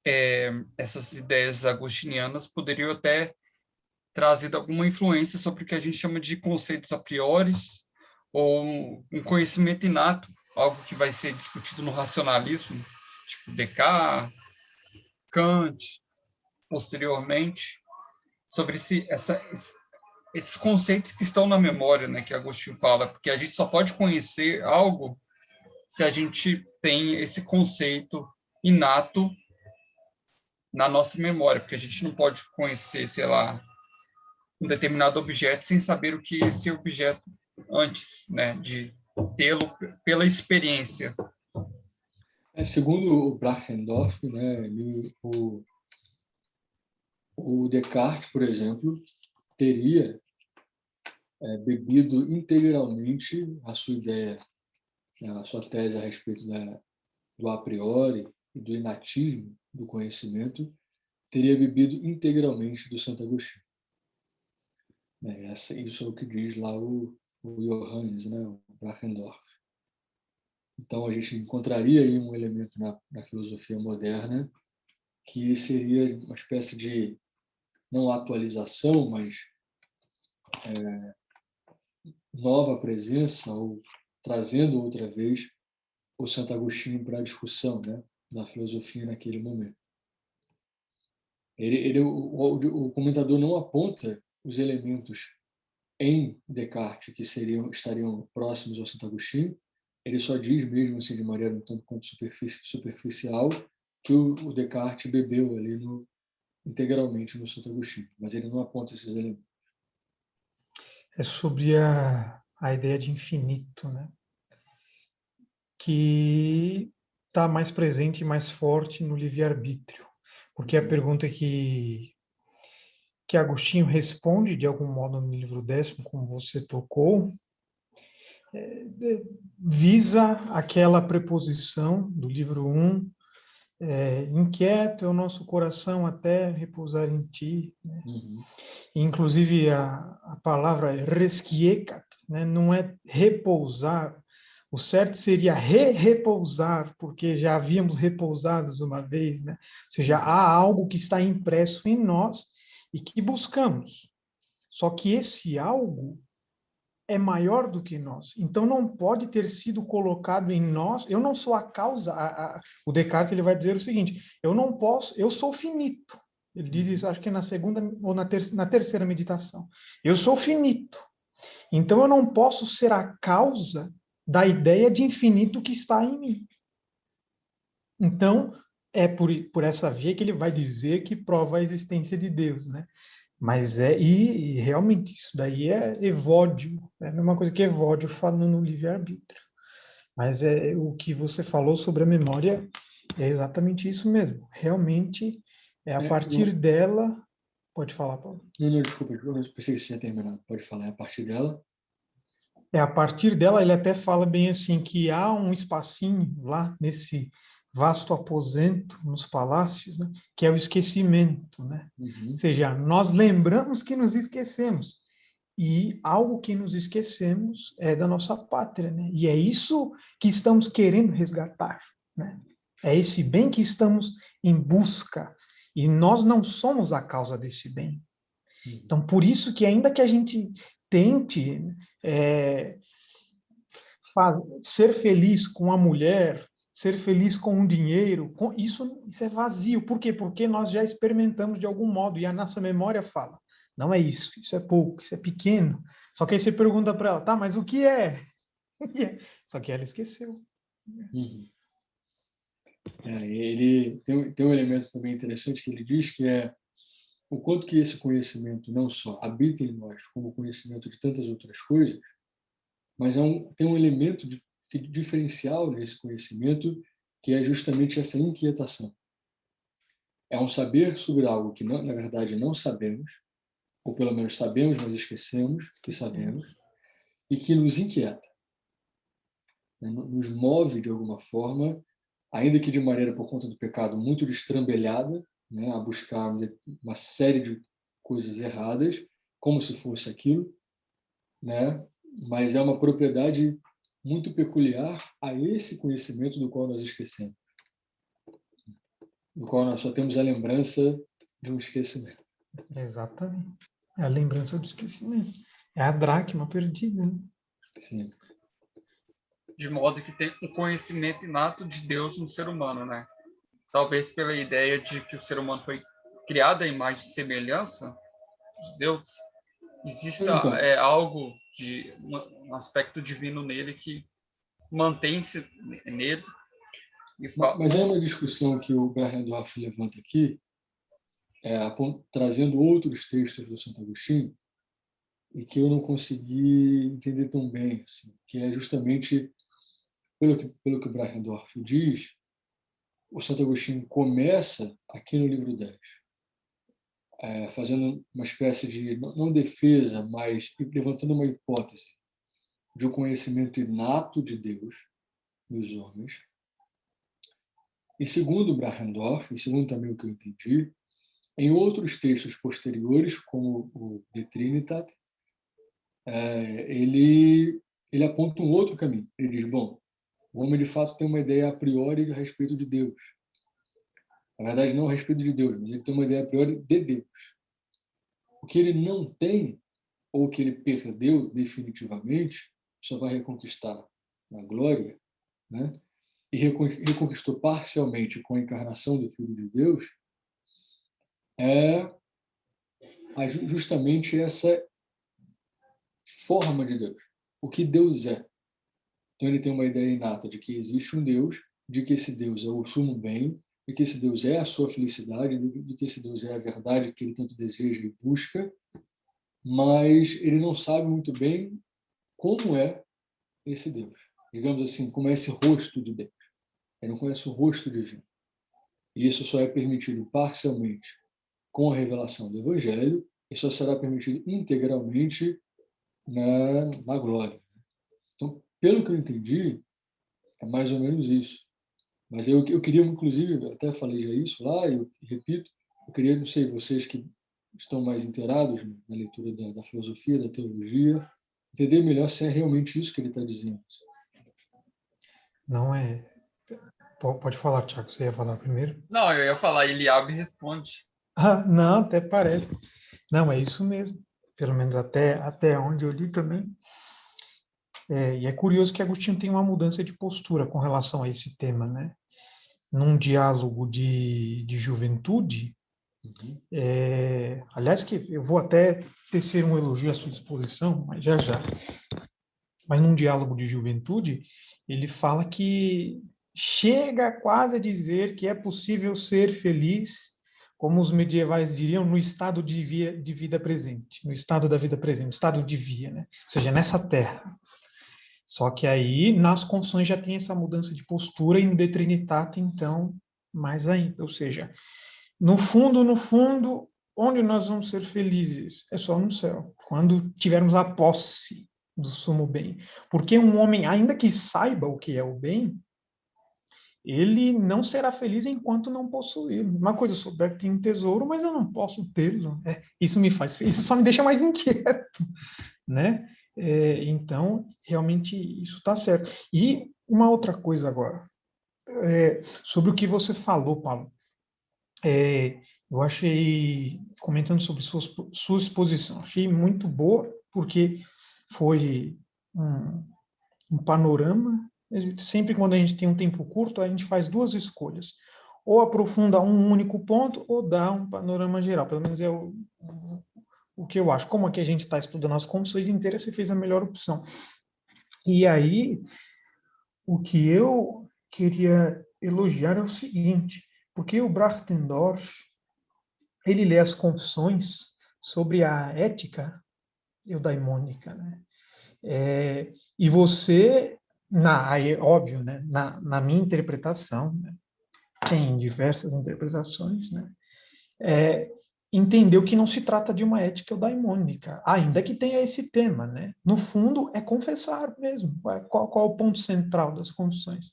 essas ideias agostinianas poderiam até trazer alguma influência sobre o que a gente chama de conceitos a priori, ou um conhecimento inato, algo que vai ser discutido no racionalismo, tipo Descartes, Kant, posteriormente, sobre esses conceitos que estão na memória, né, que Agostinho fala, porque a gente só pode conhecer algo se a gente tem esse conceito inato na nossa memória, porque a gente não pode conhecer, sei lá, um determinado objeto sem saber o que esse objeto antes, né, de tê-lo pela experiência. Segundo o Brachendorff, né, o Descartes, por exemplo, teria bebido integralmente a sua ideia, né, a sua tese a respeito do a priori e do inatismo do conhecimento, teria bebido integralmente do Santo Agostinho. Isso é o que diz lá o Johannes, né, o Brachendorff. Então, a gente encontraria aí um elemento na filosofia moderna que seria uma espécie de, não atualização, mas nova presença, ou trazendo outra vez o Santo Agostinho para a discussão, né, da filosofia naquele momento. O comentador não aponta os elementos em Descartes que estariam próximos ao Santo Agostinho. Ele só diz, mesmo assim, de maneira um tanto quanto superficial, que o Descartes bebeu ali integralmente no Santo Agostinho, mas ele não aponta esses elementos. É sobre a ideia de infinito, né? Que está mais presente e mais forte no livre-arbítrio. Porque a pergunta que Agostinho responde, de algum modo, no livro 10º, como você tocou, visa aquela preposição do livro 1, inquieto é o nosso coração até repousar em ti. Né? Uhum. Inclusive, a palavra resquiecat, né? Não é repousar, o certo seria repousar, porque já havíamos repousados uma vez, né? Ou seja, há algo que está impresso em nós e que buscamos. Só que esse algo é maior do que nós. Então não pode ter sido colocado em nós. Eu não sou a causa. O Descartes ele vai dizer o seguinte: eu não posso. Eu sou finito. Ele diz isso, acho que na segunda ou na terceira meditação. Eu sou finito. Então eu não posso ser a causa da ideia de infinito que está em mim. Então é por essa via que ele vai dizer que prova a existência de Deus, né? Mas e realmente isso daí é Evódio, é a mesma coisa que Evódio falando no livre-arbítrio. Mas o que você falou sobre a memória é exatamente isso mesmo. Realmente é a partir dela. Pode falar, Paulo. Não, desculpa, eu pensei que você tinha terminado. Pode falar, é a partir dela. É a partir dela, ele até fala bem assim, que há um espacinho lá nesse vasto aposento, nos palácios, né, que é o esquecimento, né? Uhum. Ou seja, nós lembramos que nos esquecemos. E algo que nos esquecemos é da nossa pátria, né? E é isso que estamos querendo resgatar, né? É esse bem que estamos em busca. E nós não somos a causa desse bem. Então, por isso que ainda que a gente tente ser feliz com a mulher, ser feliz com o dinheiro, isso é vazio. Por quê? Porque nós já experimentamos de algum modo e a nossa memória fala, não é isso, isso é pouco, isso é pequeno. Só que aí você pergunta para ela, tá, mas o que é? Só que ela esqueceu. Uhum. Ele tem um elemento também interessante que ele diz que é o quanto que esse conhecimento não só habita em nós como conhecimento de tantas outras coisas, mas tem um elemento diferencial nesse conhecimento que é justamente essa inquietação. É um saber sobre algo que, não, na verdade, não sabemos, ou pelo menos sabemos, mas esquecemos que sabemos, e que nos inquieta, né? Nos move de alguma forma, ainda que de maneira, por conta do pecado, muito destrambelhada, né? A buscar uma série de coisas erradas, como se fosse aquilo, né? Mas é uma propriedade muito peculiar a esse conhecimento do qual nós esquecemos, do qual nós só temos a lembrança de um esquecimento. Exatamente. É a lembrança do esquecimento. É a dracma perdida, né? Sim. De modo que tem um conhecimento inato de Deus no ser humano, né? Talvez pela ideia de que o ser humano foi criado à imagem e semelhança de Deus, exista Então, algo de um aspecto divino nele que mantém-se nele e mas é uma discussão que o Bernhardhoff levanta aqui, trazendo outros textos do Santo Agostinho, e que eu não consegui entender tão bem, assim, que é justamente pelo que o Bernhardhoff diz, o Santo Agostinho começa aqui no livro 10, fazendo uma espécie de, não defesa, mas levantando uma hipótese de um conhecimento inato de Deus nos homens. E segundo Brahndorff, e segundo também o que eu entendi, em outros textos posteriores, como o De Trinitate, ele aponta um outro caminho. Ele diz, bom, o homem de fato tem uma ideia a priori a respeito de Deus. Na verdade, não a respeito de Deus, mas ele tem uma ideia a priori de Deus. O que ele não tem, ou que ele perdeu definitivamente, só vai reconquistar na glória, né? E reconquistou parcialmente com a encarnação do Filho de Deus, é justamente forma de Deus, o que Deus é. Então ele tem uma ideia inata de que existe um Deus, de que esse Deus é o sumo bem, de que esse Deus é a sua felicidade, de que esse Deus é a verdade que ele tanto deseja e busca, mas ele não sabe muito bem como é esse Deus. Digamos assim, como é esse rosto de Deus. Ele não conhece o rosto divino. E isso só é permitido parcialmente com a revelação do Evangelho e só será permitido integralmente na glória. Então, pelo que eu entendi, é mais ou menos isso. Mas eu queria, inclusive, até falei já isso lá, e eu repito, eu queria, não sei, vocês que estão mais inteirados na leitura da filosofia, da teologia, entender melhor se é realmente isso que ele está dizendo. Não é. Pode falar, Tiago, você ia falar primeiro? Não, eu ia falar, ele abre e responde. Ah, não, até parece. Não, é isso mesmo. Pelo menos até onde eu li também. E é curioso que Agostinho tem uma mudança de postura com relação a esse tema, né? Num diálogo de juventude, Uhum. aliás, que eu vou até tecer um elogio à sua disposição, mas já já. Mas num diálogo de juventude, ele fala que chega quase a dizer que é possível ser feliz, como os medievais diriam, no estado de vida presente, no estado da vida presente, no estado de via, né? Ou seja, nessa terra. Só que aí, nas confissões, já tem essa mudança de postura e no De Trinitate, então, mais ainda. Ou seja, no fundo, onde nós vamos ser felizes? É só no céu, quando tivermos a posse do sumo bem. Porque um homem, ainda que saiba o que é o bem, ele não será feliz enquanto não possuí-lo. Uma coisa, eu souber que tem um tesouro, mas eu não posso tê-lo. Isso só me deixa mais inquieto, né? Então, realmente, isso está certo. E uma outra coisa agora, sobre o que você falou, Paulo. Eu achei, comentando sobre sua exposição, achei muito boa, porque foi um panorama. Sempre quando a gente tem um tempo curto, a gente faz duas escolhas. Ou aprofunda um único ponto, ou dá um panorama geral. Pelo menos é o que eu acho. Como aqui a gente está estudando as confissões inteiras, você fez a melhor opção. E aí, o que eu queria elogiar é o seguinte, porque o Brachtendorff, ele lê as confissões sobre a ética eudaimônica, né? E você, aí, óbvio, né? Na minha interpretação, né? Tem diversas interpretações, né? Entendeu que não se trata de uma ética eudaimônica, ainda que tenha esse tema, né? No fundo, é confessar mesmo. Qual é o ponto central das confissões?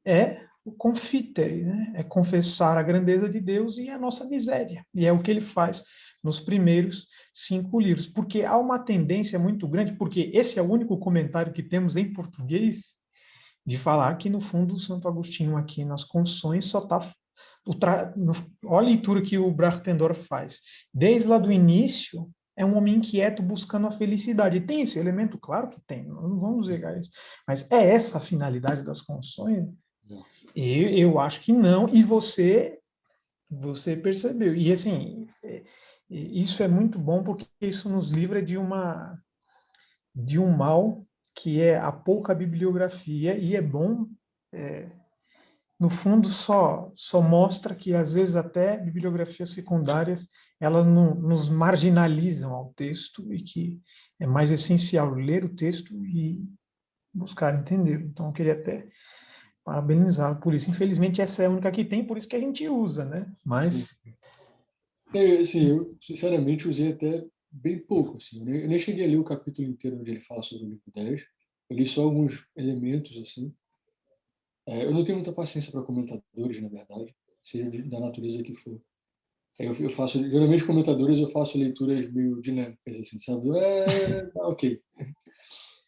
É o confitere, né? É confessar a grandeza de Deus e a nossa miséria. E é o que ele faz nos primeiros 5 livros. Porque há uma tendência muito grande, porque esse é o único comentário que temos em português, de falar que, no fundo, o Santo Agostinho aqui nas Confissões só está... Olha a leitura que o Brachtendorff faz. Desde lá do início, é um homem inquieto buscando a felicidade. Tem esse elemento? Claro que tem, não vamos negar isso. Mas é essa a finalidade das Confissões? Eu acho que não, e você percebeu. E, assim, isso é muito bom, porque isso nos livra de um mal que é a pouca bibliografia, e é bom, no fundo, só mostra que, às vezes, até bibliografias secundárias, elas nos marginalizam ao texto, e que é mais essencial ler o texto e buscar entender. Então, eu queria até parabenizá-lo por isso. Infelizmente, essa é a única que tem, por isso que a gente usa, né? Sim. Mas... Assim, eu, sinceramente, usei até bem pouco. Assim. Eu nem cheguei a ler o capítulo inteiro onde ele fala sobre o livro 10. Eu li só alguns elementos, assim. Eu não tenho muita paciência para comentadores, na verdade, seja da natureza que for. Eu faço, geralmente, comentadores, eu faço leituras meio dinâmicas, assim, sabe? Ok.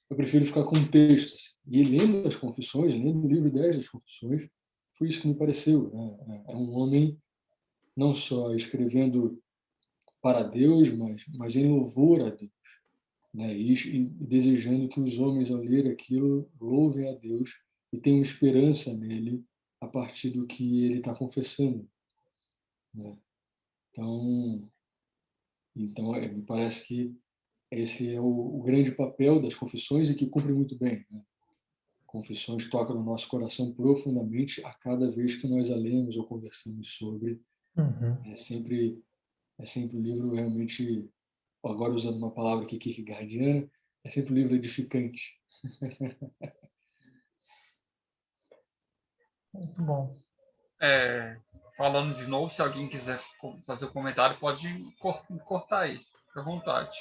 Eu prefiro ficar com o texto. Assim. E lendo as Confissões, lendo o livro 10 das Confissões, foi isso que me pareceu. Né? É um homem não só escrevendo para Deus, mas em louvor a Deus, né? E desejando que os homens, ao ler aquilo, louvem a Deus e tenham esperança nele a partir do que ele está confessando, né? Então me parece que esse é o grande papel das confissões e que cumpre muito bem, né? Confissões tocam no nosso coração profundamente a cada vez que nós a lemos ou conversamos sobre. Uhum. É sempre, é sempre um livro realmente, agora usando uma palavra aqui kierkegaardiana, é sempre um livro edificante. Muito bom. Falando de novo, se alguém quiser fazer o comentário, pode cortar aí, fica à vontade.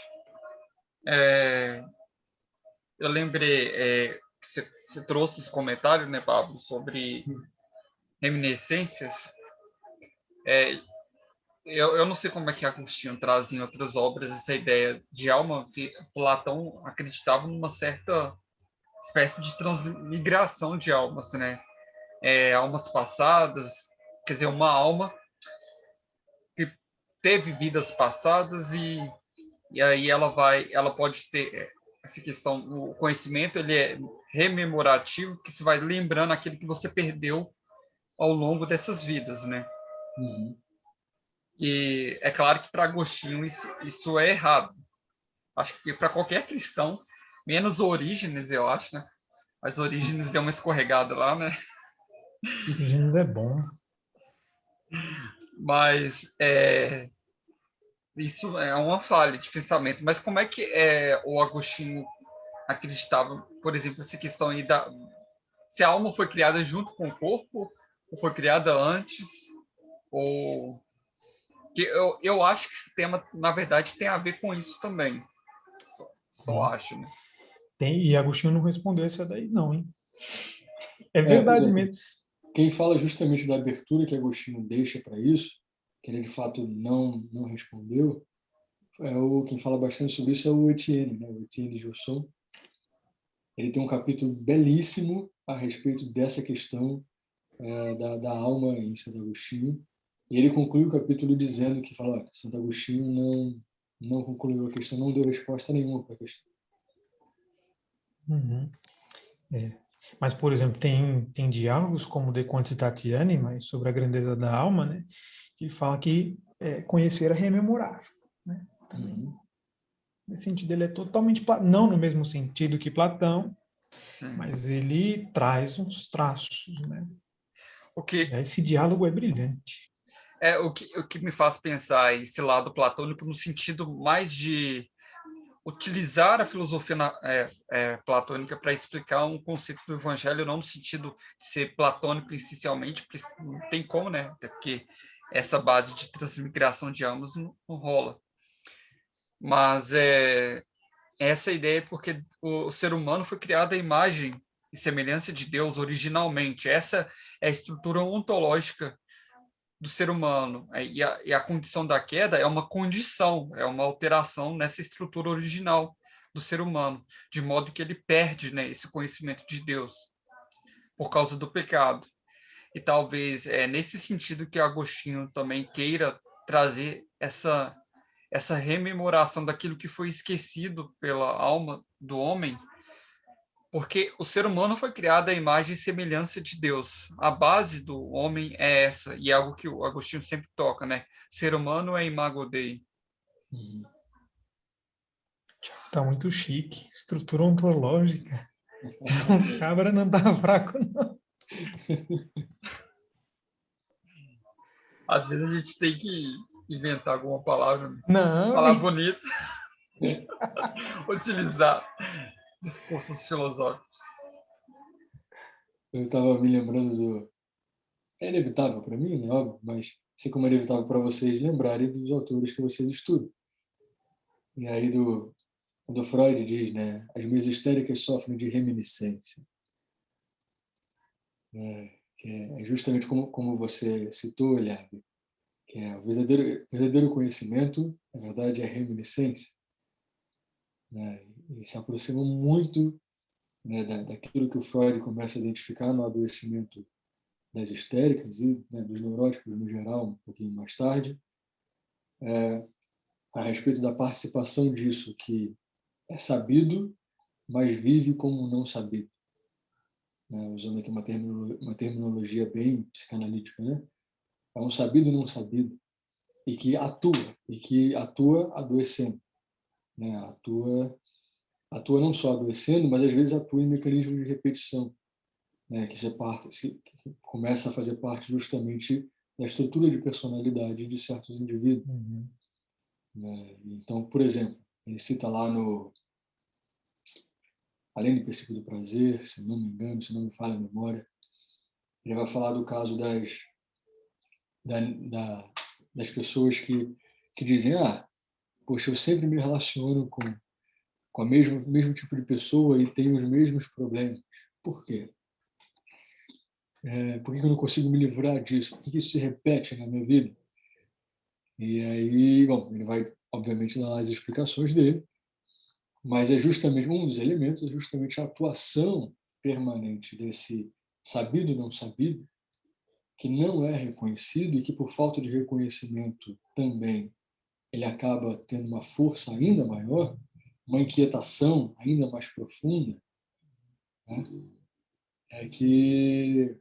Eu lembrei que você trouxe esse comentário, né, Pablo, sobre reminiscências. Eu não sei como é que Agostinho traz em outras obras essa ideia de alma, que Platão acreditava numa certa espécie de transmigração de almas, né? Almas passadas, quer dizer, uma alma que teve vidas passadas e aí ela pode ter essa questão, o conhecimento ele é rememorativo, que você vai lembrando aquilo que você perdeu ao longo dessas vidas, né? Uhum. E é claro que para Agostinho isso é errado. Acho que para qualquer cristão, menos Orígenes, eu acho, né? Mas Orígenes deu uma escorregada lá, né? Gênesis é bom. Mas isso é uma falha de pensamento. Mas como é que o Agostinho acreditava, por exemplo, essa questão aí se a alma foi criada junto com o corpo, ou foi criada antes, ou... Que eu acho que esse tema, na verdade, tem a ver com isso também. Só acho, né? Tem, e Agostinho não respondeu essa daí, não, hein? É Pois verdade é, mesmo. quem fala justamente da abertura que Agostinho deixa para isso, que ele de fato não respondeu, quem fala bastante sobre isso é o Etienne, né? O Etienne Gilson. Ele tem um capítulo belíssimo a respeito dessa questão da alma em Santo Agostinho. E ele conclui o capítulo dizendo que fala, olha, Santo Agostinho não concluiu a questão, não deu resposta nenhuma para a questão. Uhum. Mas, por exemplo, tem diálogos como De Quantitate Animae, sobre a grandeza da alma, né? Que fala que conhecer é rememorar, né? Também. Uhum. Nesse sentido, ele é totalmente, não no mesmo sentido que Platão, Sim. mas ele traz uns traços, né? O que, Esse diálogo é brilhante. o que me faz pensar esse lado platônico no sentido mais de utilizar a filosofia platônica para explicar um conceito do evangelho, não no sentido de ser platônico essencialmente, porque não tem como, né? Até porque essa base de transmigração de almas não rola. Mas essa ideia é porque o ser humano foi criado à imagem e semelhança de Deus originalmente. Essa é a estrutura ontológica do ser humano. E a condição da queda é uma condição, é uma alteração nessa estrutura original do ser humano, de modo que ele perde, né, esse conhecimento de Deus por causa do pecado. E talvez é nesse sentido que Agostinho também queira trazer essa rememoração daquilo que foi esquecido pela alma do homem, porque o ser humano foi criado à imagem e semelhança de Deus. A base do homem é essa, e é algo que o Agostinho sempre toca, né? Ser humano é imago Dei. Uhum. Tá muito chique. Estrutura ontológica. O cabra não tá fraco, não. Às vezes a gente tem que inventar alguma palavra, Não, falar bonito, utilizar discursos filosóficos. Eu estava me lembrando É inevitável para mim, né? Óbvio, mas assim como é inevitável para vocês lembrarem dos autores que vocês estudam. E aí quando Freud diz, né? As minhas histéricas sofrem de reminiscência. Que é justamente como você citou, Eliabe, que é o verdadeiro conhecimento, na verdade, é reminiscência. Né? E se aproxima muito, né, daquilo que o Freud começa a identificar no adoecimento das histéricas e, né, dos neuróticos no geral, um pouquinho mais tarde, a respeito da participação disso, que é sabido, mas vive como não sabido. Né? Usando aqui uma terminologia bem psicanalítica, né? É um sabido não sabido, e que atua adoecendo. né? Atua não só adoecendo, mas às vezes atua em mecanismos de repetição, né? Que começa a fazer parte justamente da estrutura de personalidade de certos indivíduos. Né? Então, por exemplo, ele cita lá além do princípio do prazer, se não me engano, se não me falha a memória, ele vai falar do caso das pessoas que dizem, poxa, eu sempre me relaciono com mesmo tipo de pessoa e tenho os mesmos problemas. Por quê? Por que eu não consigo me livrar disso? Por que isso se repete na minha vida? E aí, bom, ele vai, obviamente, dar as explicações dele, mas é justamente um dos elementos, é justamente a atuação permanente desse sabido não sabido, que não é reconhecido e que, por falta de reconhecimento também, ele acaba tendo uma força ainda maior, uma inquietação ainda mais profunda, né? É que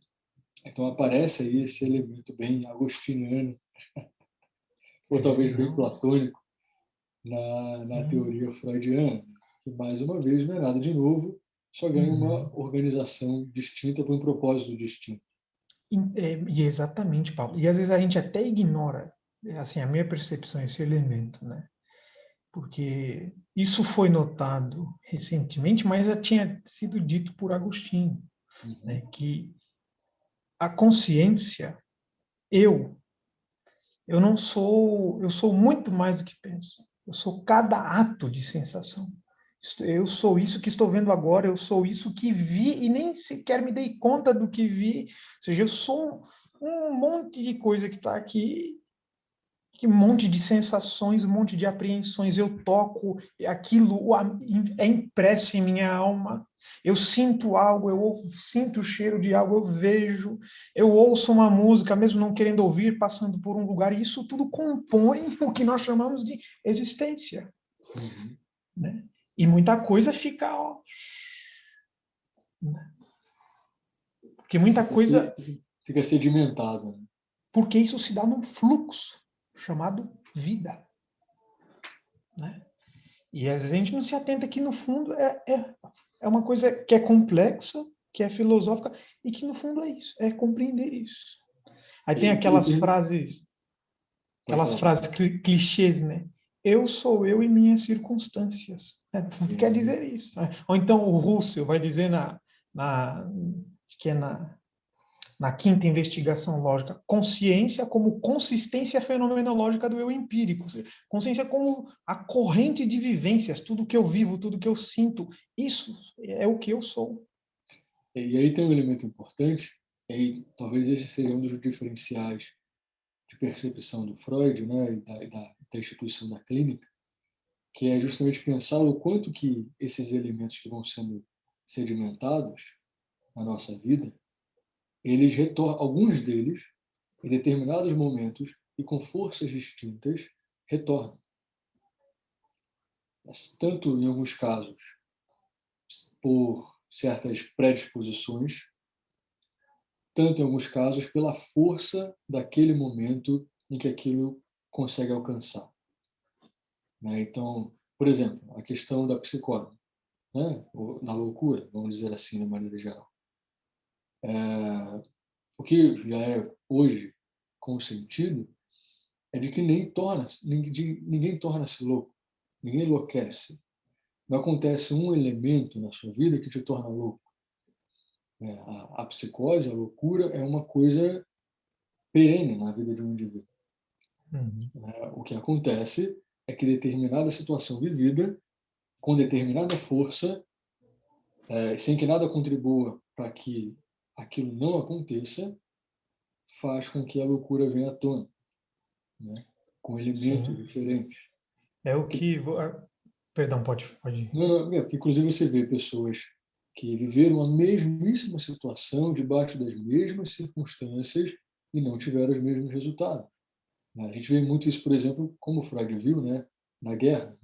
então aparece aí esse elemento bem agostiniano, ou talvez bem Não. platônico, na teoria freudiana, que mais uma vez não é nada de novo, só ganha uma organização distinta para um propósito distinto. E exatamente, Paulo. E às vezes a gente até ignora, assim, a minha percepção, esse elemento, né? Porque isso foi notado recentemente, mas já tinha sido dito por Agostinho, né? Que a consciência, eu não sou, eu sou muito mais do que penso. Eu sou cada ato de sensação. Eu sou isso que estou vendo agora, eu sou isso que vi e nem sequer me dei conta do que vi. Ou seja, eu sou um monte de coisa que está aqui, que um monte de sensações, um monte de apreensões. Eu toco, aquilo é impresso em minha alma. Eu sinto algo, eu sinto o cheiro de algo, eu vejo, eu ouço uma música, mesmo não querendo ouvir, passando por um lugar, e isso tudo compõe o que nós chamamos de existência. Né? E muita coisa fica, ó, né? Porque muita coisa, fica sedimentado, né? Porque isso se dá num fluxo chamado vida, né? E às vezes a gente não se atenta que no fundo é uma coisa que é complexa, que é filosófica e que no fundo é isso, é compreender isso. Aí tem aquelas frases clichês, né? Eu sou eu e minhas circunstâncias. Não quer dizer isso. Né? Ou então o Russell vai dizer que é na quinta investigação lógica, consciência como consistência fenomenológica do eu empírico, ou seja, consciência como a corrente de vivências, tudo que eu vivo, tudo que eu sinto, isso é o que eu sou. E aí tem um elemento importante, e talvez esse seja um dos diferenciais de percepção do Freud, né, e da instituição da clínica, que é justamente pensar o quanto que esses elementos que vão sendo sedimentados na nossa vida, eles retornam, alguns deles, em determinados momentos e com forças distintas, retornam. Mas, tanto em alguns casos por certas predisposições, tanto em alguns casos pela força daquele momento em que aquilo consegue alcançar. Né? Então, por exemplo, a questão da psicose, né? Ou da loucura, vamos dizer assim, de maneira geral. O que já é hoje consentido é de que ninguém torna-se louco, ninguém enlouquece. Não acontece um elemento na sua vida que te torna louco. A psicose, a loucura, é uma coisa perene na vida de um indivíduo. O que acontece é que determinada situação vivida, com determinada força, sem que nada contribua para que aquilo não aconteça, faz com que a loucura venha à tona, né? Com elementos diferentes. É o que... Perdão, pode ir. Não, porque, inclusive, você vê pessoas que viveram a mesmíssima situação, debaixo das mesmas circunstâncias, e não tiveram os mesmos resultados. A gente vê muito isso, por exemplo, como Freud viu, né, na guerra.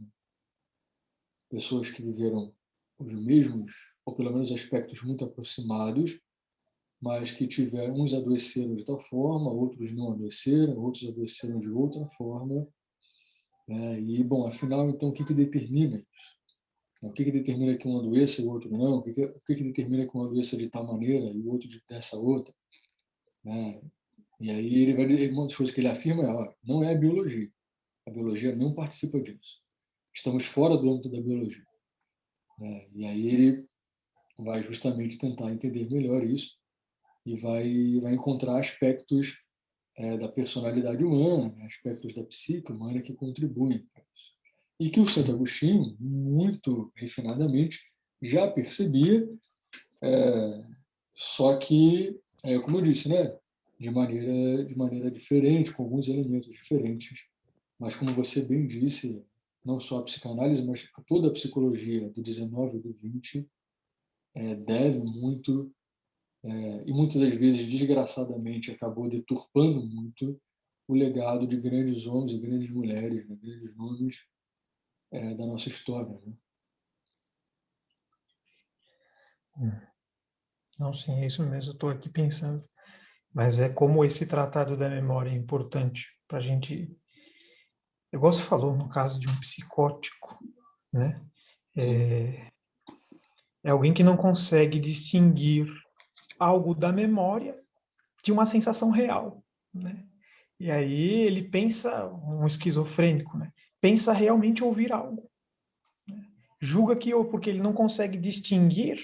Pessoas que viveram os mesmos, ou pelo menos aspectos muito aproximados, mas que tiveram, uns adoeceram de tal forma, outros não adoeceram, outros adoeceram de outra forma, né? E, bom, afinal, então, o que determina isso? O que determina que um adoeça e o outro não? O que determina que um adoeça de tal maneira e o outro dessa outra? Né? E aí uma das coisas que ele afirma é, ó, não é a biologia. A biologia não participa disso. Estamos fora do âmbito da biologia. Né? E aí ele vai justamente tentar entender melhor isso e vai encontrar aspectos da personalidade humana, né? Aspectos da psique humana que contribuem para isso. E que o Santo Agostinho, muito refinadamente, já percebia, só que, como eu disse, né? De maneira diferente, com alguns elementos diferentes. Mas, como você bem disse, não só a psicanálise, mas toda a psicologia do 19 e do 20 deve muito, e muitas das vezes, desgraçadamente, acabou deturpando muito o legado de grandes homens e grandes mulheres, né? Grandes nomes da nossa história. Né? Não, sim, é isso mesmo. Estou aqui pensando. Mas é como esse tratado da memória é importante para a gente. Igual você falou, no caso de um psicótico, né? É alguém que não consegue distinguir algo da memória de uma sensação real, né? E aí ele pensa, um esquizofrênico, né? Pensa realmente ouvir algo. Julga que porque ele não consegue distinguir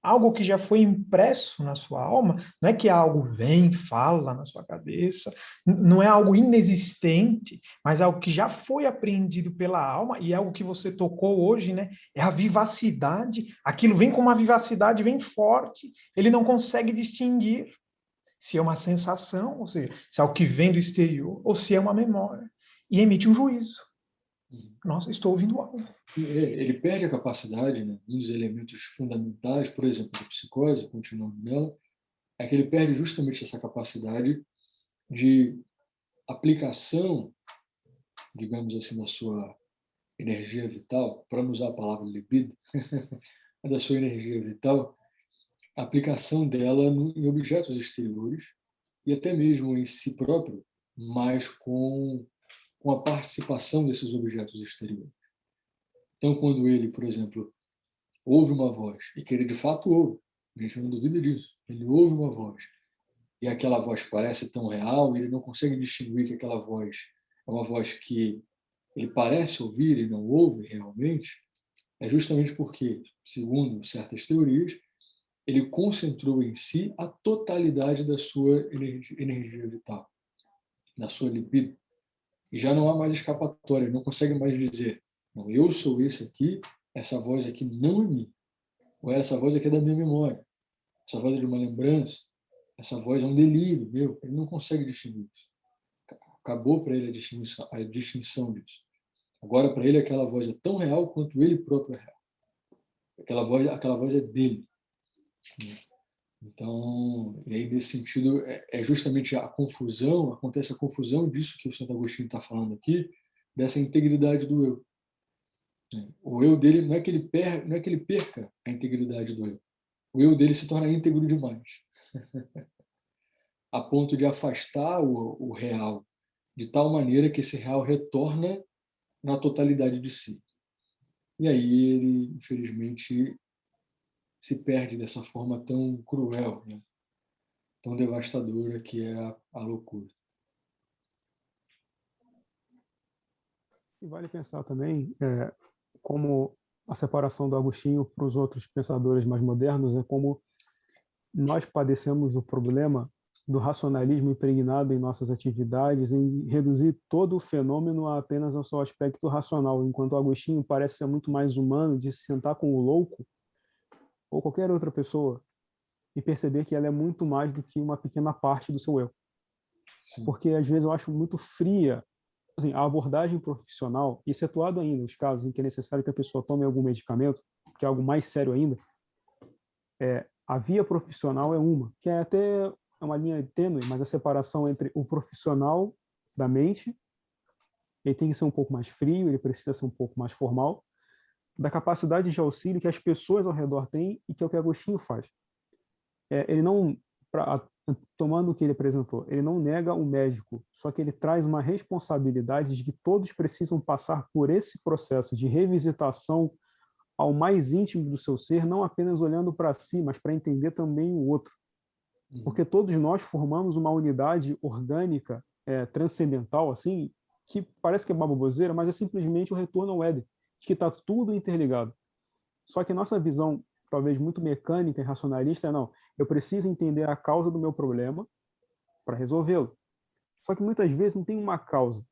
algo que já foi impresso na sua alma, não é que algo vem, fala na sua cabeça, não é algo inexistente, mas algo que já foi apreendido pela alma e é algo que você tocou hoje, né? É a vivacidade, aquilo vem com uma vivacidade, vem forte, ele não consegue distinguir se é uma sensação, ou seja, se é algo que vem do exterior, ou se é uma memória, e emite um juízo. Nossa, estou ouvindo algo. Ele perde a capacidade, né? Um dos elementos fundamentais, por exemplo, da psicose, continuando nela, é que ele perde justamente essa capacidade de aplicação, digamos assim, da sua energia vital, para não usar a palavra libido, da sua energia vital, a aplicação dela em objetos exteriores e até mesmo em si próprio, mas com a participação desses objetos exteriores. Então, quando ele, por exemplo, ouve uma voz, e que ele de fato ouve, a gente não duvida disso, ele ouve uma voz, e aquela voz parece tão real, ele não consegue distinguir que aquela voz é uma voz que ele parece ouvir e não ouve realmente, é justamente porque, segundo certas teorias, ele concentrou em si a totalidade da sua energia vital, da sua libido. E já não há mais escapatória, ele não consegue mais dizer, não, eu sou esse aqui, essa voz aqui não é minha. Ou essa voz aqui é da minha memória, essa voz é de uma lembrança, essa voz é um delírio meu. Ele não consegue distinguir isso. Acabou para ele a distinção disso. Agora, para ele, aquela voz é tão real quanto ele próprio é real. Aquela voz é dele. Então, e aí, nesse sentido, é justamente a confusão, acontece a confusão disso que o Santo Agostinho está falando aqui, dessa integridade do eu. O eu dele não é que ele perca a integridade do eu. O eu dele se torna íntegro demais, a ponto de afastar o real, de tal maneira que esse real retorna na totalidade de si. E aí ele, infelizmente, se perde dessa forma tão cruel, né? Tão devastadora que é a loucura. E vale pensar também como a separação do Agostinho para os outros pensadores mais modernos é como nós padecemos o problema do racionalismo impregnado em nossas atividades, em reduzir todo o fenômeno a apenas ao seu aspecto racional, enquanto Agostinho parece ser muito mais humano de se sentar com o louco ou qualquer outra pessoa e perceber que ela é muito mais do que uma pequena parte do seu eu. Sim. Porque às vezes eu acho muito fria assim, a abordagem profissional, excetuado ainda os casos em que é necessário que a pessoa tome algum medicamento, que é algo mais sério ainda, a via profissional é uma, que é até uma linha tênue, mas a separação entre o profissional da mente, ele tem que ser um pouco mais frio, ele precisa ser um pouco mais formal, da capacidade de auxílio que as pessoas ao redor têm e que é o que Agostinho faz. Ele não, tomando o que ele apresentou, ele não nega o médico, só que ele traz uma responsabilidade de que todos precisam passar por esse processo de revisitação ao mais íntimo do seu ser, não apenas olhando para si, mas para entender também o outro. Porque todos nós formamos uma unidade orgânica transcendental, assim, que parece que é baboseira, mas é simplesmente o retorno ao Éden, de que está tudo interligado. Só que nossa visão, talvez muito mecânica e racionalista, é não, eu preciso entender a causa do meu problema para resolvê-lo. Só que muitas vezes não tem uma causa,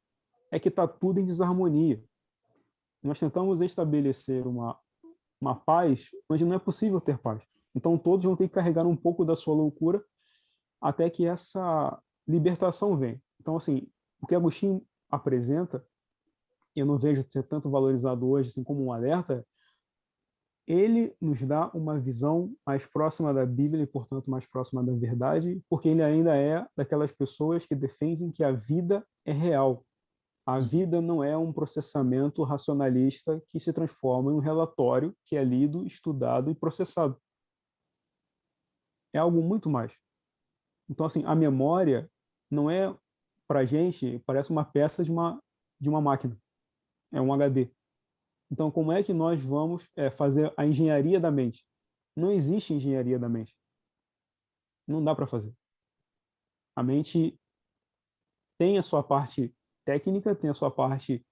é que está tudo em desarmonia. Nós tentamos estabelecer uma paz onde não é possível ter paz. Então todos vão ter que carregar um pouco da sua loucura até que essa libertação venha. Então, assim, o que Agostinho apresenta, eu não vejo ser tanto valorizado hoje assim, como um alerta, ele nos dá uma visão mais próxima da Bíblia e, portanto, mais próxima da verdade, porque ele ainda é daquelas pessoas que defendem que a vida é real. A vida não é um processamento racionalista que se transforma em um relatório que é lido, estudado e processado. É algo muito mais. Então, assim, a memória não é, para a gente, parece uma peça de uma máquina. É um HD. Então, como é que nós vamos fazer a engenharia da mente? Não existe engenharia da mente. Não dá para fazer. A mente tem a sua parte técnica, tem a sua parte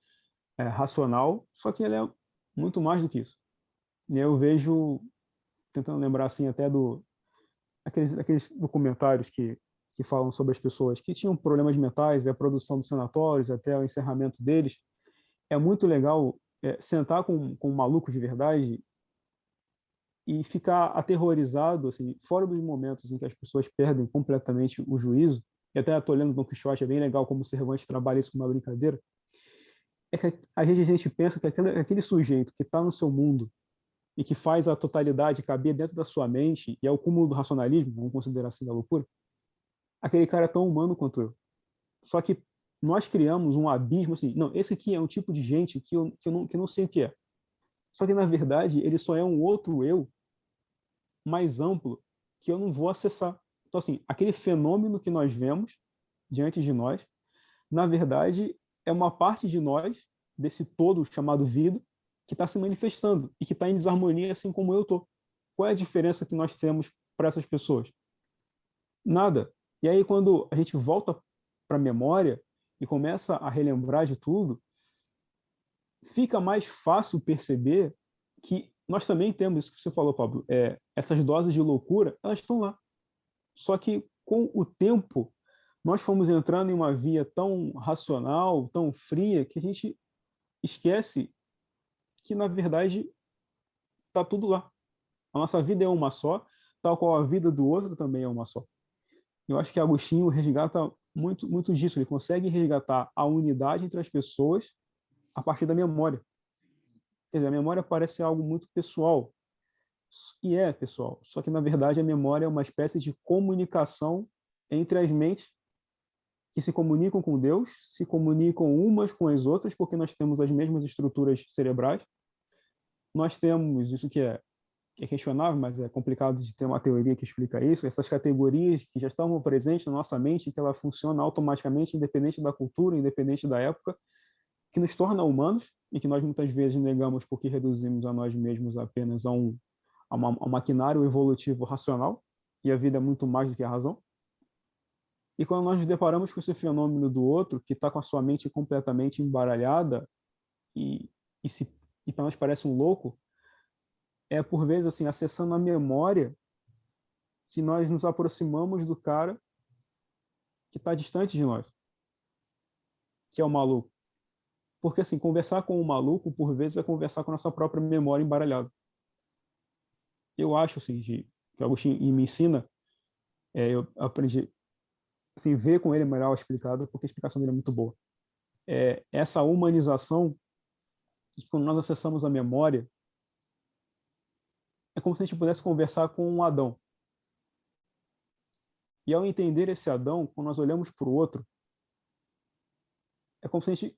racional, só que ela é muito mais do que isso. E eu vejo, tentando lembrar assim até aqueles documentários que falam sobre as pessoas que tinham problemas mentais, a produção dos sanatórios, até o encerramento deles. É muito legal sentar com um maluco de verdade e ficar aterrorizado, assim, fora dos momentos em que as pessoas perdem completamente o juízo. E até estou lendo Don Quixote, é bem legal como o Cervantes trabalha isso com uma brincadeira. É que a gente pensa que aquele sujeito que está no seu mundo e que faz a totalidade caber dentro da sua mente, e é o cúmulo do racionalismo, vamos considerar assim da loucura, aquele cara é tão humano quanto eu. Só que nós criamos um abismo assim, não, esse aqui é um tipo de gente que eu não sei o que é. Só que, na verdade, ele só é um outro eu mais amplo que eu não vou acessar. Então, assim, aquele fenômeno que nós vemos diante de nós, na verdade, é uma parte de nós, desse todo chamado vida, que está se manifestando e que está em desarmonia assim como eu estou. Qual é a diferença que nós temos para essas pessoas? Nada. E aí, quando a gente volta para a memória e começa a relembrar de tudo, fica mais fácil perceber que nós também temos isso que você falou, Pablo, essas doses de loucura, elas estão lá. Só que, com o tempo, nós fomos entrando em uma via tão racional, tão fria, que a gente esquece que, na verdade, está tudo lá. A nossa vida é uma só, tal qual a vida do outro também é uma só. Eu acho que Agostinho resgata muito, muito disso. Ele consegue resgatar a unidade entre as pessoas a partir da memória. Quer dizer, a memória parece algo muito pessoal. E é pessoal. Só que, na verdade, a memória é uma espécie de comunicação entre as mentes que se comunicam com Deus, se comunicam umas com as outras, porque nós temos as mesmas estruturas cerebrais. Nós temos isso que é questionável, mas é complicado de ter uma teoria que explica isso, essas categorias que já estavam presentes na nossa mente, que ela funciona automaticamente, independente da cultura, independente da época, que nos torna humanos e que nós muitas vezes negamos porque reduzimos a nós mesmos apenas a um maquinário evolutivo racional, e a vida é muito mais do que a razão. E quando nós nos deparamos com esse fenômeno do outro, que está com a sua mente completamente embaralhada e para nós parece um louco, é por vezes assim, acessando a memória, que nós nos aproximamos do cara que está distante de nós, que é o maluco. Porque assim, conversar com o maluco, por vezes, é conversar com a nossa própria memória embaralhada. Eu acho assim, que o Agostinho me ensina, eu aprendi assim, ver com ele melhor explicado, porque a explicação dele é muito boa. Essa humanização, que quando nós acessamos a memória, é como se a gente pudesse conversar com um Adão. E ao entender esse Adão, quando nós olhamos para o outro, é como se a gente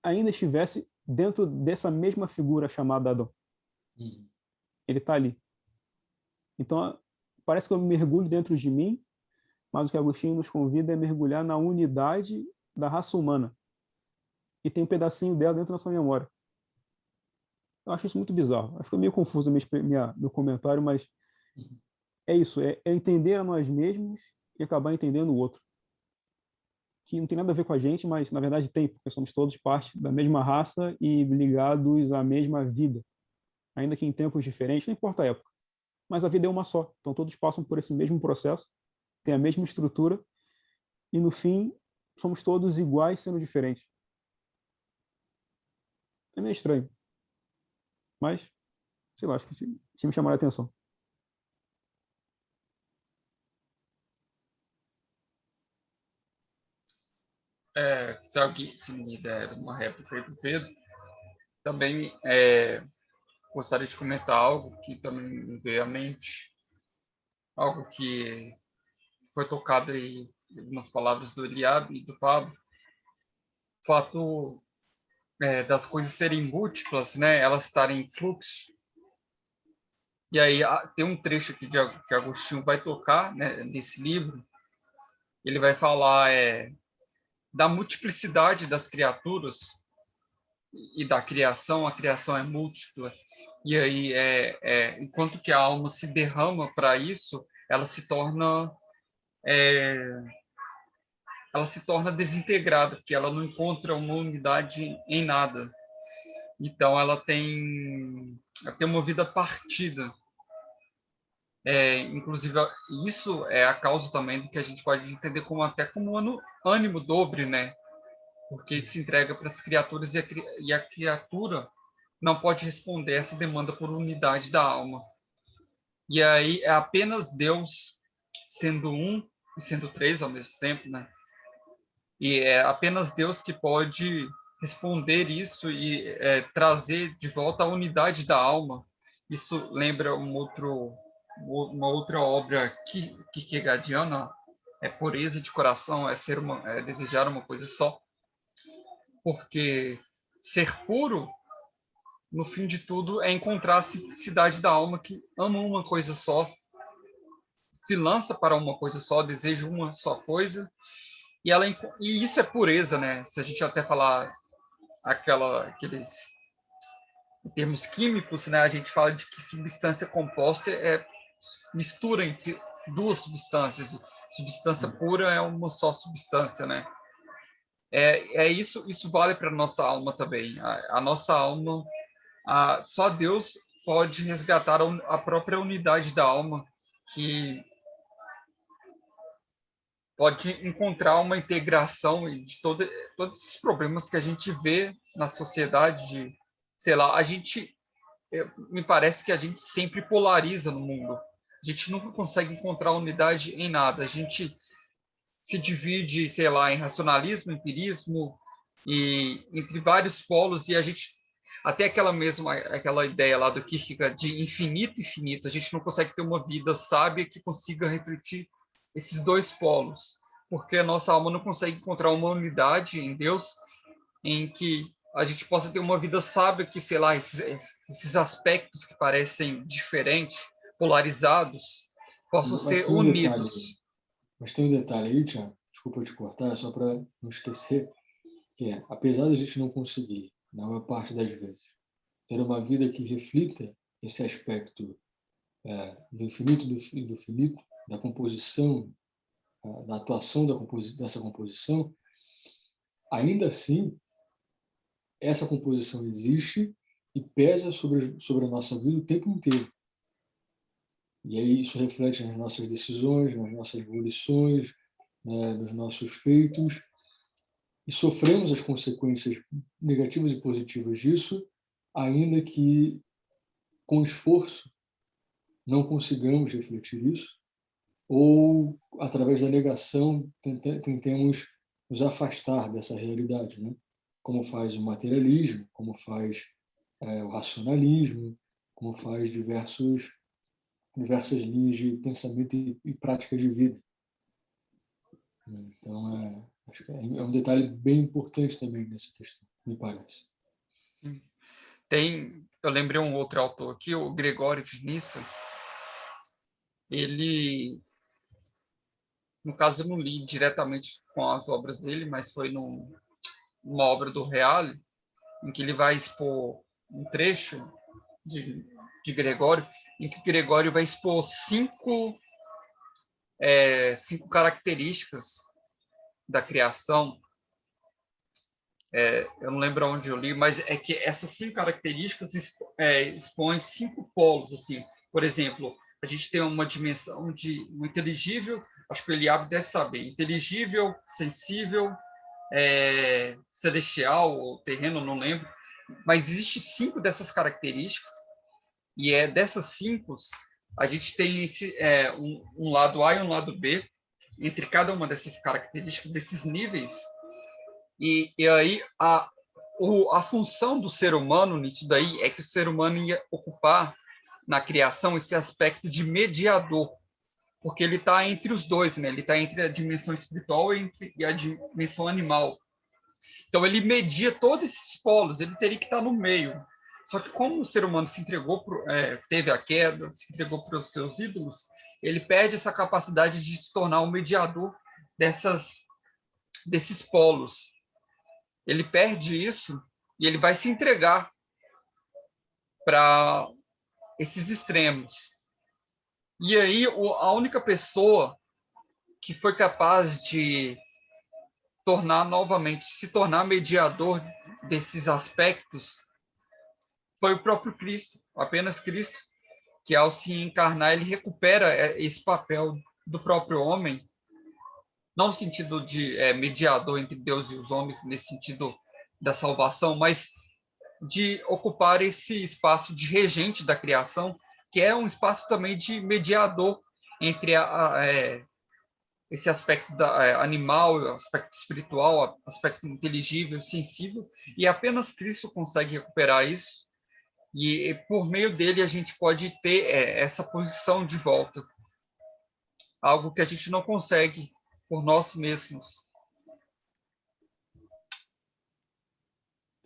ainda estivesse dentro dessa mesma figura chamada Adão. Ele está ali. Então, parece que eu mergulho dentro de mim, mas o que Agostinho nos convida é mergulhar na unidade da raça humana. E tem um pedacinho dela dentro da sua memória. Eu acho isso muito bizarro. Acho que foi meio confuso meu comentário, mas é isso, é entender a nós mesmos e acabar entendendo o outro. Que não tem nada a ver com a gente, mas na verdade tem, porque somos todos parte da mesma raça e ligados à mesma vida. Ainda que em tempos diferentes, não importa a época. Mas a vida é uma só. Então todos passam por esse mesmo processo, têm a mesma estrutura, e no fim somos todos iguais sendo diferentes. É meio estranho. Mas, sei lá, acho que tinha me chamado a atenção. Se alguém se me der uma réplica aí do Pedro, também gostaria de comentar algo que também me veio à mente, algo que foi tocado aí em algumas palavras do Eliabe e do Pablo, o fato das coisas serem múltiplas, né, elas estarem em fluxo. E aí tem um trecho aqui que Agostinho vai tocar, né, nesse livro. Ele vai falar da multiplicidade das criaturas e da criação. A criação é múltipla. E aí, enquanto que a alma se derrama para isso, ela se torna desintegrada, porque ela não encontra uma unidade em nada. Então, ela tem uma vida partida. Inclusive, isso é a causa também do que a gente pode entender até como ânimo dobre, né? Porque se entrega para as criaturas e a criatura não pode responder essa demanda por unidade da alma. E aí é apenas Deus sendo um e sendo três ao mesmo tempo, né? E é apenas Deus que pode responder isso e trazer de volta a unidade da alma. Isso lembra uma outra obra kierkegaardiana, pureza de coração, é desejar uma coisa só. Porque ser puro, no fim de tudo, é encontrar a simplicidade da alma que ama uma coisa só, se lança para uma coisa só, deseja uma só coisa, e isso é pureza, né? Se a gente até falar aqueles termos químicos, né? A gente fala de que substância composta é mistura entre duas substâncias. Substância pura é uma só substância, né? Isso vale para a nossa alma também. A nossa alma, só Deus pode resgatar a própria unidade da alma, que pode encontrar uma integração de todos esses problemas que a gente vê na sociedade. Sei lá, me parece que a gente sempre polariza no mundo. A gente nunca consegue encontrar unidade em nada. A gente se divide, sei lá, em racionalismo, empirismo, e entre vários polos, e a gente até aquela ideia lá do Kierkegaard de infinito, a gente não consegue ter uma vida sábia que consiga refletir esses dois polos, porque a nossa alma não consegue encontrar uma unidade em Deus em que a gente possa ter uma vida sábia que, sei lá, esses aspectos que parecem diferentes, polarizados, possam Mas ser tem um detalhe, unidos. mas tem um detalhe aí, Tiago, desculpa te cortar, só para não esquecer, que apesar da gente não conseguir, na maior parte das vezes, ter uma vida que reflita esse aspecto do infinito e do finito, da composição, da atuação dessa composição, ainda assim, essa composição existe e pesa sobre a nossa vida o tempo inteiro. E aí isso reflete nas nossas decisões, nas nossas volições, né, nos nossos feitos, e sofremos as consequências negativas e positivas disso, ainda que com esforço não consigamos refletir isso, ou através da negação tentemos nos afastar dessa realidade, né? Como faz o materialismo, como faz o racionalismo, como faz diversas linhas de pensamento e prática de vida. Então, acho que é um detalhe bem importante também nessa questão, me parece. Eu lembrei um outro autor aqui, o Gregório de Nissa, ele, no caso eu não li diretamente com as obras dele, mas foi numa obra do Reale, em que ele vai expor um trecho de Gregório, em que Gregório vai expor cinco características da criação. Eu não lembro onde eu li, mas é que essas 5 características expõem 5 polos. Assim. Por exemplo, a gente tem uma dimensão de um inteligível, acho que o Eliabe deve saber, inteligível, sensível, celestial ou terreno, não lembro, mas existe 5 dessas características, e dessas 5, a gente tem um lado A e um lado B, entre cada uma dessas características, desses níveis, e aí a função do ser humano nisso daí é que o ser humano ia ocupar na criação esse aspecto de mediador, porque ele está entre os dois, né? Ele está entre a dimensão espiritual e a dimensão animal. Então ele media todos esses polos, ele teria que estar no meio. Só que como o ser humano se entregou, teve a queda, se entregou para os seus ídolos, ele perde essa capacidade de se tornar o mediador desses polos. Ele perde isso e ele vai se entregar para esses extremos. E aí a única pessoa que foi capaz de se tornar mediador desses aspectos foi o próprio Cristo, apenas Cristo, que ao se encarnar ele recupera esse papel do próprio homem, não no sentido de mediador entre Deus e os homens, nesse sentido da salvação, mas de ocupar esse espaço de regente da criação, que é um espaço também de mediador entre esse aspecto animal, aspecto espiritual, aspecto inteligível, sensível, e apenas Cristo consegue recuperar isso, e por meio dele a gente pode ter essa posição de volta, algo que a gente não consegue por nós mesmos.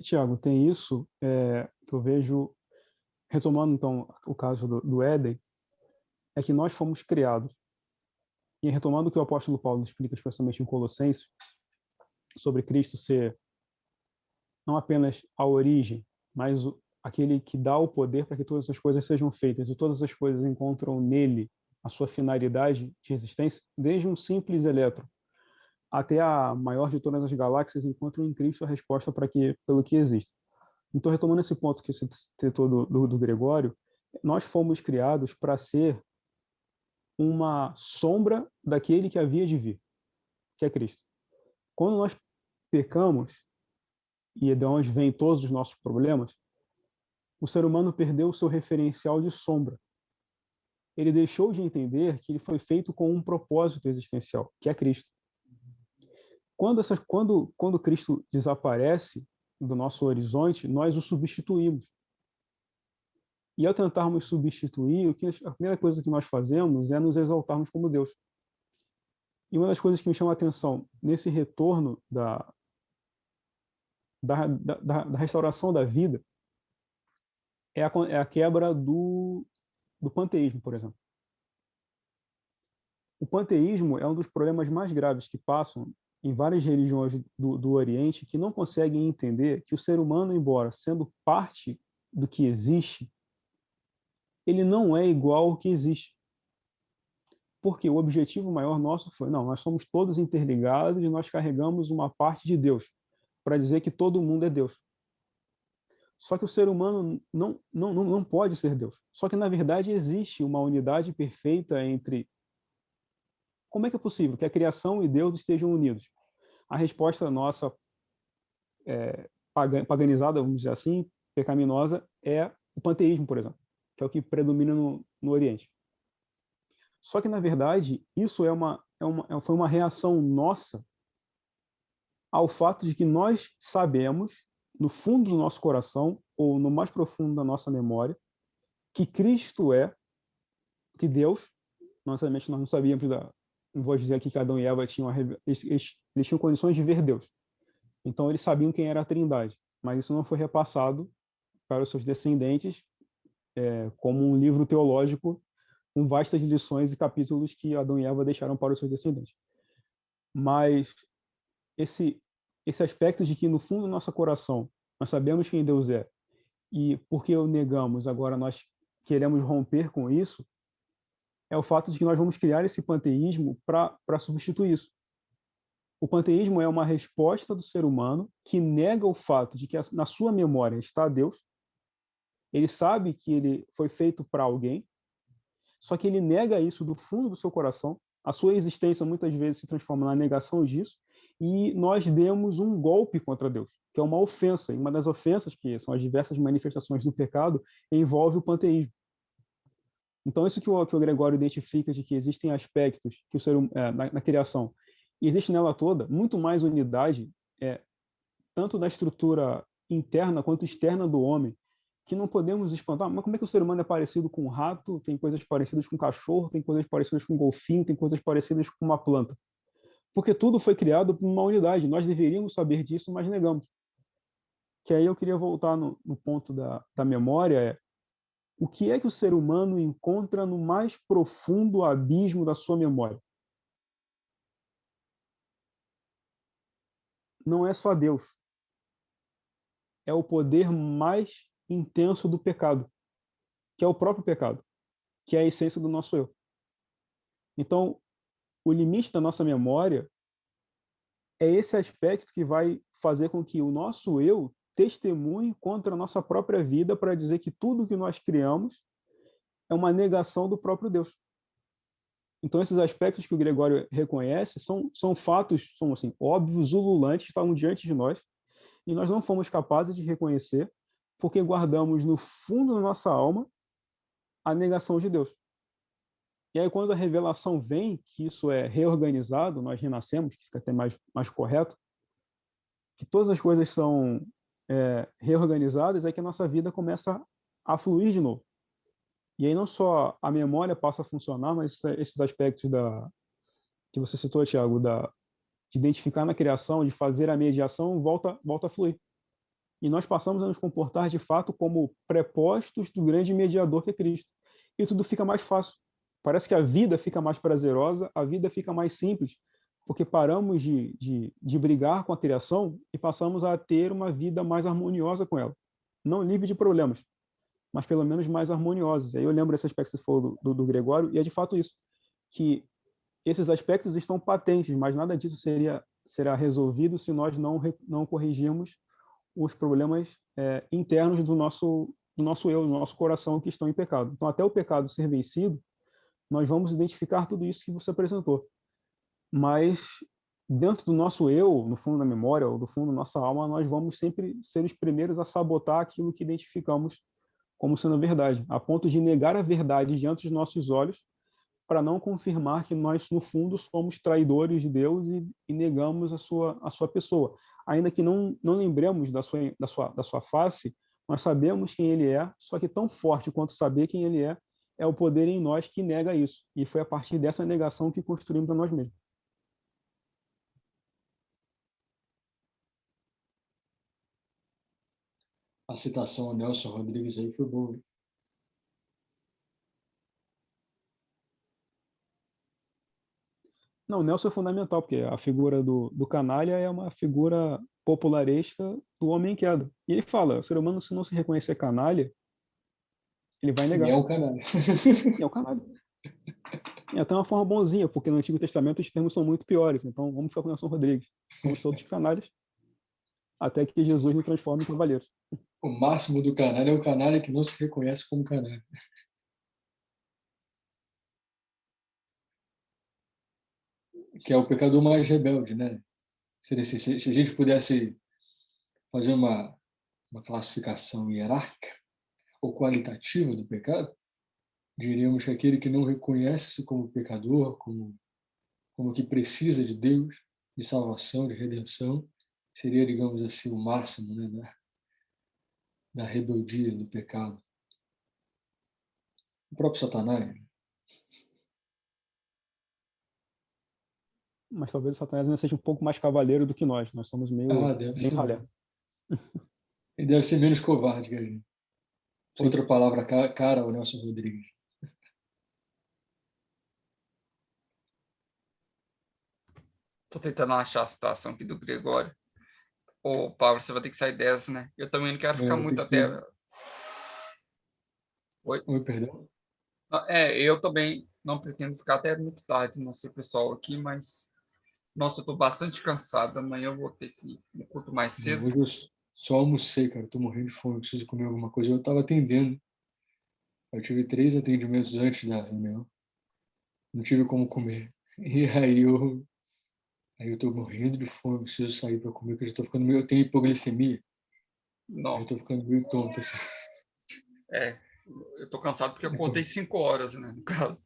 Tiago, tem isso que eu vejo, retomando então o caso do Éden, é que nós fomos criados. E retomando o que o apóstolo Paulo explica, especialmente em Colossenses, sobre Cristo ser não apenas a origem, mas aquele que dá o poder para que todas as coisas sejam feitas, e todas as coisas encontram nele a sua finalidade de existência, desde um simples elétron até a maior de todas as galáxias, encontram em Cristo a resposta pelo que existe. Então, retomando esse ponto que você citou do Gregório, nós fomos criados para ser uma sombra daquele que havia de vir, que é Cristo. Quando nós pecamos, e é de onde vêm todos os nossos problemas, o ser humano perdeu o seu referencial de sombra. Ele deixou de entender que ele foi feito com um propósito existencial, que é Cristo. Quando Cristo desaparece do nosso horizonte, nós o substituímos. E ao tentarmos substituir, a primeira coisa que nós fazemos é nos exaltarmos como Deus. E uma das coisas que me chama a atenção nesse retorno da restauração da vida é a quebra do panteísmo, por exemplo. O panteísmo é um dos problemas mais graves que passam em várias religiões do Oriente, que não conseguem entender que o ser humano, embora sendo parte do que existe, ele não é igual ao que existe. Porque o objetivo maior nosso foi, não, nós somos todos interligados e nós carregamos uma parte de Deus, para dizer que todo mundo é Deus. Só que o ser humano não pode ser Deus. Só que, na verdade, existe uma unidade perfeita entre... Como é que é possível que a criação e Deus estejam unidos? A resposta nossa, paganizada, vamos dizer assim, pecaminosa, é o panteísmo, por exemplo, que é o que predomina no Oriente. Só que, na verdade, isso foi uma reação nossa ao fato de que nós sabemos, no fundo do nosso coração, ou no mais profundo da nossa memória, que Cristo é, que Deus, nós não sabíamos, não vou dizer que Adão e Eva eles tinham condições de ver Deus. Então, eles sabiam quem era a Trindade, mas isso não foi repassado para os seus descendentes como um livro teológico com vastas lições e capítulos que Adão e Eva deixaram para os seus descendentes. Mas esse aspecto de que, no fundo do nosso coração, nós sabemos quem Deus é, e porque o negamos, agora nós queremos romper com isso, é o fato de que nós vamos criar esse panteísmo para substituir isso. O panteísmo é uma resposta do ser humano que nega o fato de que na sua memória está Deus, ele sabe que ele foi feito para alguém, só que ele nega isso do fundo do seu coração, a sua existência muitas vezes se transforma na negação disso, e nós demos um golpe contra Deus, que é uma ofensa, e uma das ofensas, que são as diversas manifestações do pecado, envolve o panteísmo. Então, isso que o Gregório identifica de que existem aspectos que o ser na criação, e existe nela toda muito mais unidade, tanto na estrutura interna quanto externa do homem, que não podemos espantar. Mas como é que o ser humano é parecido com um rato, tem coisas parecidas com um cachorro, tem coisas parecidas com um golfinho, tem coisas parecidas com uma planta? Porque tudo foi criado por uma unidade. Nós deveríamos saber disso, mas negamos. Que aí eu queria voltar no ponto da memória, o que é que o ser humano encontra no mais profundo abismo da sua memória? Não é só Deus. É o poder mais intenso do pecado, que é o próprio pecado, que é a essência do nosso eu. Então, o limite da nossa memória é esse aspecto que vai fazer com que o nosso eu testemunhe contra a nossa própria vida para dizer que tudo que nós criamos é uma negação do próprio Deus. Então, esses aspectos que o Gregório reconhece são fatos, são assim, óbvios, ululantes, que estavam diante de nós, e nós não fomos capazes de reconhecer, porque guardamos no fundo da nossa alma a negação de Deus. E aí, quando a revelação vem, que isso é reorganizado, nós renascemos, que fica até mais correto, que todas as coisas são reorganizadas, é que a nossa vida começa a fluir de novo. E aí não só a memória passa a funcionar, mas esses aspectos que você citou, Tiago, de identificar na criação, de fazer a mediação, volta a fluir. E nós passamos a nos comportar, de fato, como prepostos do grande mediador que é Cristo. E tudo fica mais fácil. Parece que a vida fica mais prazerosa, a vida fica mais simples, porque paramos de brigar com a criação e passamos a ter uma vida mais harmoniosa com ela. Não livre de problemas, mas pelo menos mais harmoniosos. Aí eu lembro desse aspecto que você falou do Gregório, e é de fato isso, que esses aspectos estão patentes, mas nada disso será resolvido se nós não corrigirmos os problemas internos do nosso eu, do nosso coração, que estão em pecado. Então, até o pecado ser vencido, nós vamos identificar tudo isso que você apresentou. Mas, dentro do nosso eu, no fundo da memória, ou do fundo da nossa alma, nós vamos sempre ser os primeiros a sabotar aquilo que identificamos como sendo a verdade, a ponto de negar a verdade diante dos nossos olhos, para não confirmar que nós, no fundo, somos traidores de Deus e negamos a sua pessoa. Ainda que não lembremos da sua face, nós sabemos quem ele é, só que tão forte quanto saber quem ele é o poder em nós que nega isso. E foi a partir dessa negação que construímos a nós mesmos. A citação ao Nelson Rodrigues aí foi boa. Não, o Nelson é fundamental, porque a figura do canalha é uma figura popularesca do homem em queda. E ele fala, o ser humano, se não se reconhecer canalha, ele vai negar. E é o canalha. E é o canalha. É até uma forma bonzinha, porque no Antigo Testamento os termos são muito piores. Então, vamos ficar com o Nelson Rodrigues. Somos todos canalhas, até que Jesus nos transforme em cavaleiros. O máximo do canalha é o canalha que não se reconhece como canalha. Que é o pecador mais rebelde, né? Se a gente pudesse fazer uma classificação hierárquica ou qualitativa do pecado, diríamos que aquele que não reconhece-se como pecador, como que precisa de Deus, de salvação, de redenção, seria, digamos assim, o máximo, né, da rebeldia, do pecado. O próprio Satanás. Mas talvez o Satanás ainda seja um pouco mais cavaleiro do que nós. Nós somos Deve bem ser. ralé. Ele deve ser menos covarde que a gente. Sim. Outra palavra cara ao Nelson Rodrigues. Tô tentando achar a citação aqui do Gregório. Ô, Pablo, você vai ter que sair dessa, né? Eu também não quero ficar Tem muito que até... ser... Oi? Oi, perdão? Eu também não pretendo ficar até muito tarde, não sei o pessoal aqui, mas... Nossa, eu tô bastante cansado. Amanhã eu vou ter que ir no culto mais cedo. Hoje eu só almocei, cara. Tô morrendo de fome, preciso comer alguma coisa. Eu tava atendendo. Eu tive 3 atendimentos antes da reunião. Não tive como comer. E aí eu tô morrendo de fome, preciso sair para comer, porque eu já tô ficando meio... Eu tenho hipoglicemia. Eu Não, tô ficando meio tonto, assim. eu tô cansado porque eu acordei 5 horas, né, no caso.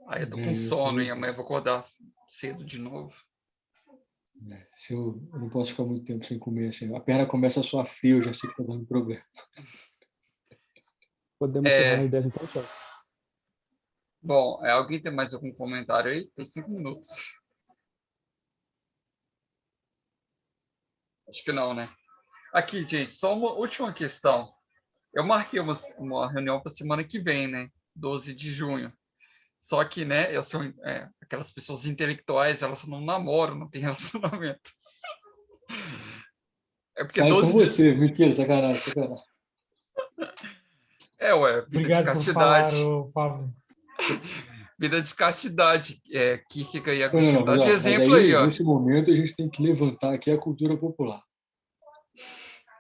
Aí eu tô com Eu sono também e amanhã eu vou acordar cedo de novo. Se eu não posso ficar muito tempo sem comer, assim. A perna começa a suar frio, eu já sei que tá dando problema. Podemos encerrar É, às 10 então, Thiago? bom, alguém tem mais algum comentário aí? Tem 5 minutos. Acho que não, né? Aqui, gente, só uma última questão. Eu marquei uma reunião para semana que vem, né? 12 de junho. Só que, né, aquelas pessoas intelectuais, elas não namoram, não têm relacionamento. É porque Sai com 12 de... você, mentira, sacanagem, sacanagem. Vida de Obrigado por falar, castidade. ô, Pablo. Vida de castidade. Kierkegaard e Não, Agostinho tá de mas exemplo aí, aí, ó. nesse momento, a gente tem que levantar aqui a cultura popular.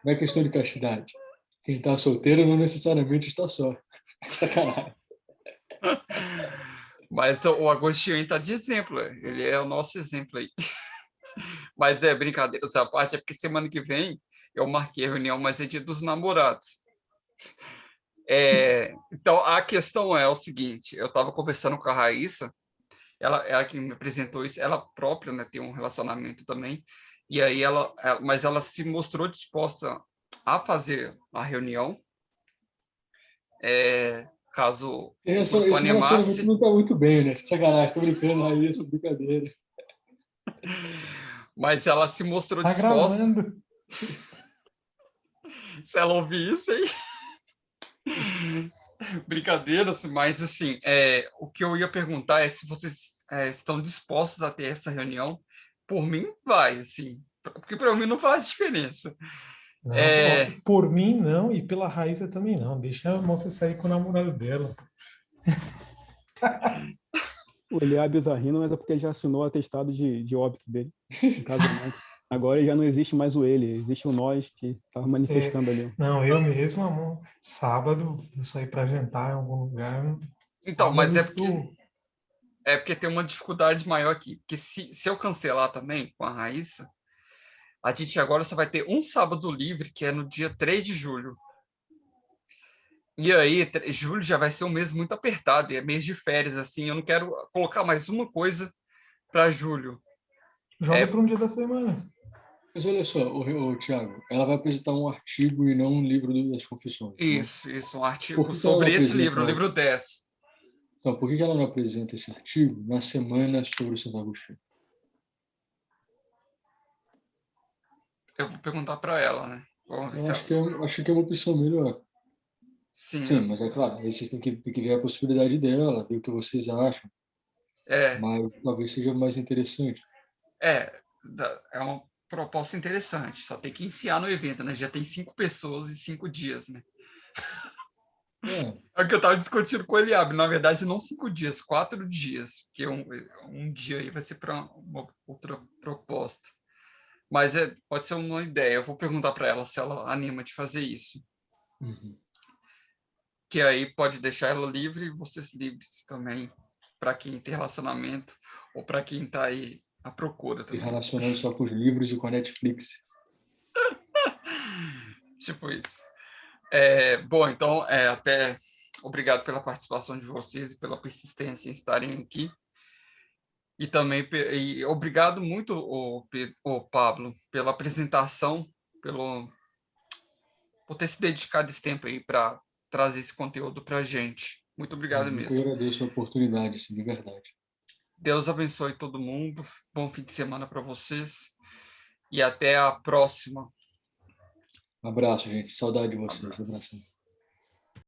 Não é questão de castidade. Quem está solteiro não necessariamente está só. Sacanagem. Mas o Agostinho tá de exemplo, ele é o nosso exemplo aí. Mas brincadeiras à parte, é porque semana que vem eu marquei a reunião, mas é dia dos namorados. Então, a questão é o seguinte, eu estava conversando com a Raíssa, ela que me apresentou isso, ela própria, né, tem um relacionamento também, e aí mas ela se mostrou disposta a fazer a reunião, caso o grupo Esse relacionamento animasse, não está muito bem, né? Sacanagem, estou brincando aí, isso é brincadeira. mas ela se mostrou Tá disposta, gravando. se ela ouvir isso aí, brincadeiras, mas assim, o que eu ia perguntar é se vocês estão dispostos a ter essa reunião. Por mim, vai, assim, porque para mim não faz diferença. Não, ó, por mim não, e pela Raíssa também não. Deixa a moça sair com o namorado dela. O Eliabe está rindo, mas é porque ele já assinou o atestado de óbito dele, em casamento. Agora já não existe mais o ele, existe o nós que estava manifestando ali. Não, eu mesmo, amor, sábado eu saí para jantar em algum lugar. Então, mas Sábado estou. é porque tem uma dificuldade maior aqui, porque se eu cancelar também com a Raíssa, a gente agora só vai ter um sábado livre, que é no dia 3 de julho. E aí, julho já vai ser um mês muito apertado, e é mês de férias, assim, eu não quero colocar mais uma coisa para julho. Joga para um dia da semana. Mas olha só, o Thiago, ela vai apresentar um artigo e não um livro das confissões, né? Isso, um Por artigo que que ela não sobre esse apresenta, livro, o livro 10. então, por que que ela não apresenta esse artigo na semana sobre o Santo Agostinho? Eu vou perguntar para ela, né? Vamos ver Eu se ela... acho que é uma opção melhor. Sim, Sim, mas é claro, aí vocês têm que ver a possibilidade dela, ver o que vocês acham, é, mas talvez seja mais interessante. é uma proposta interessante, só tem que enfiar no evento, né? Já tem 5 pessoas e 5 dias, né? É, É o que eu estava discutindo com o Eliabe. Na verdade, não 5 dias, 4 dias, porque um dia aí vai ser para uma outra proposta. Mas pode ser uma ideia. Eu vou perguntar para ela se ela anima de fazer isso. uhum. Que aí pode deixar ela livre e vocês livres também, para quem tem relacionamento ou para quem está aí à procura Se também. relacionando só com os livros e com a Netflix. Tipo isso. Bom, então, até obrigado pela participação de vocês e pela persistência em estarem aqui. E também obrigado muito, o Pablo, pela apresentação, por ter se dedicado esse tempo aí para trazer esse conteúdo para a gente. Muito obrigado Eu que mesmo. agradeço a oportunidade, assim, de verdade. Deus abençoe todo mundo. Bom fim de semana para vocês. E até a próxima. Um abraço, gente. Saudade de vocês. Abraço. Abração.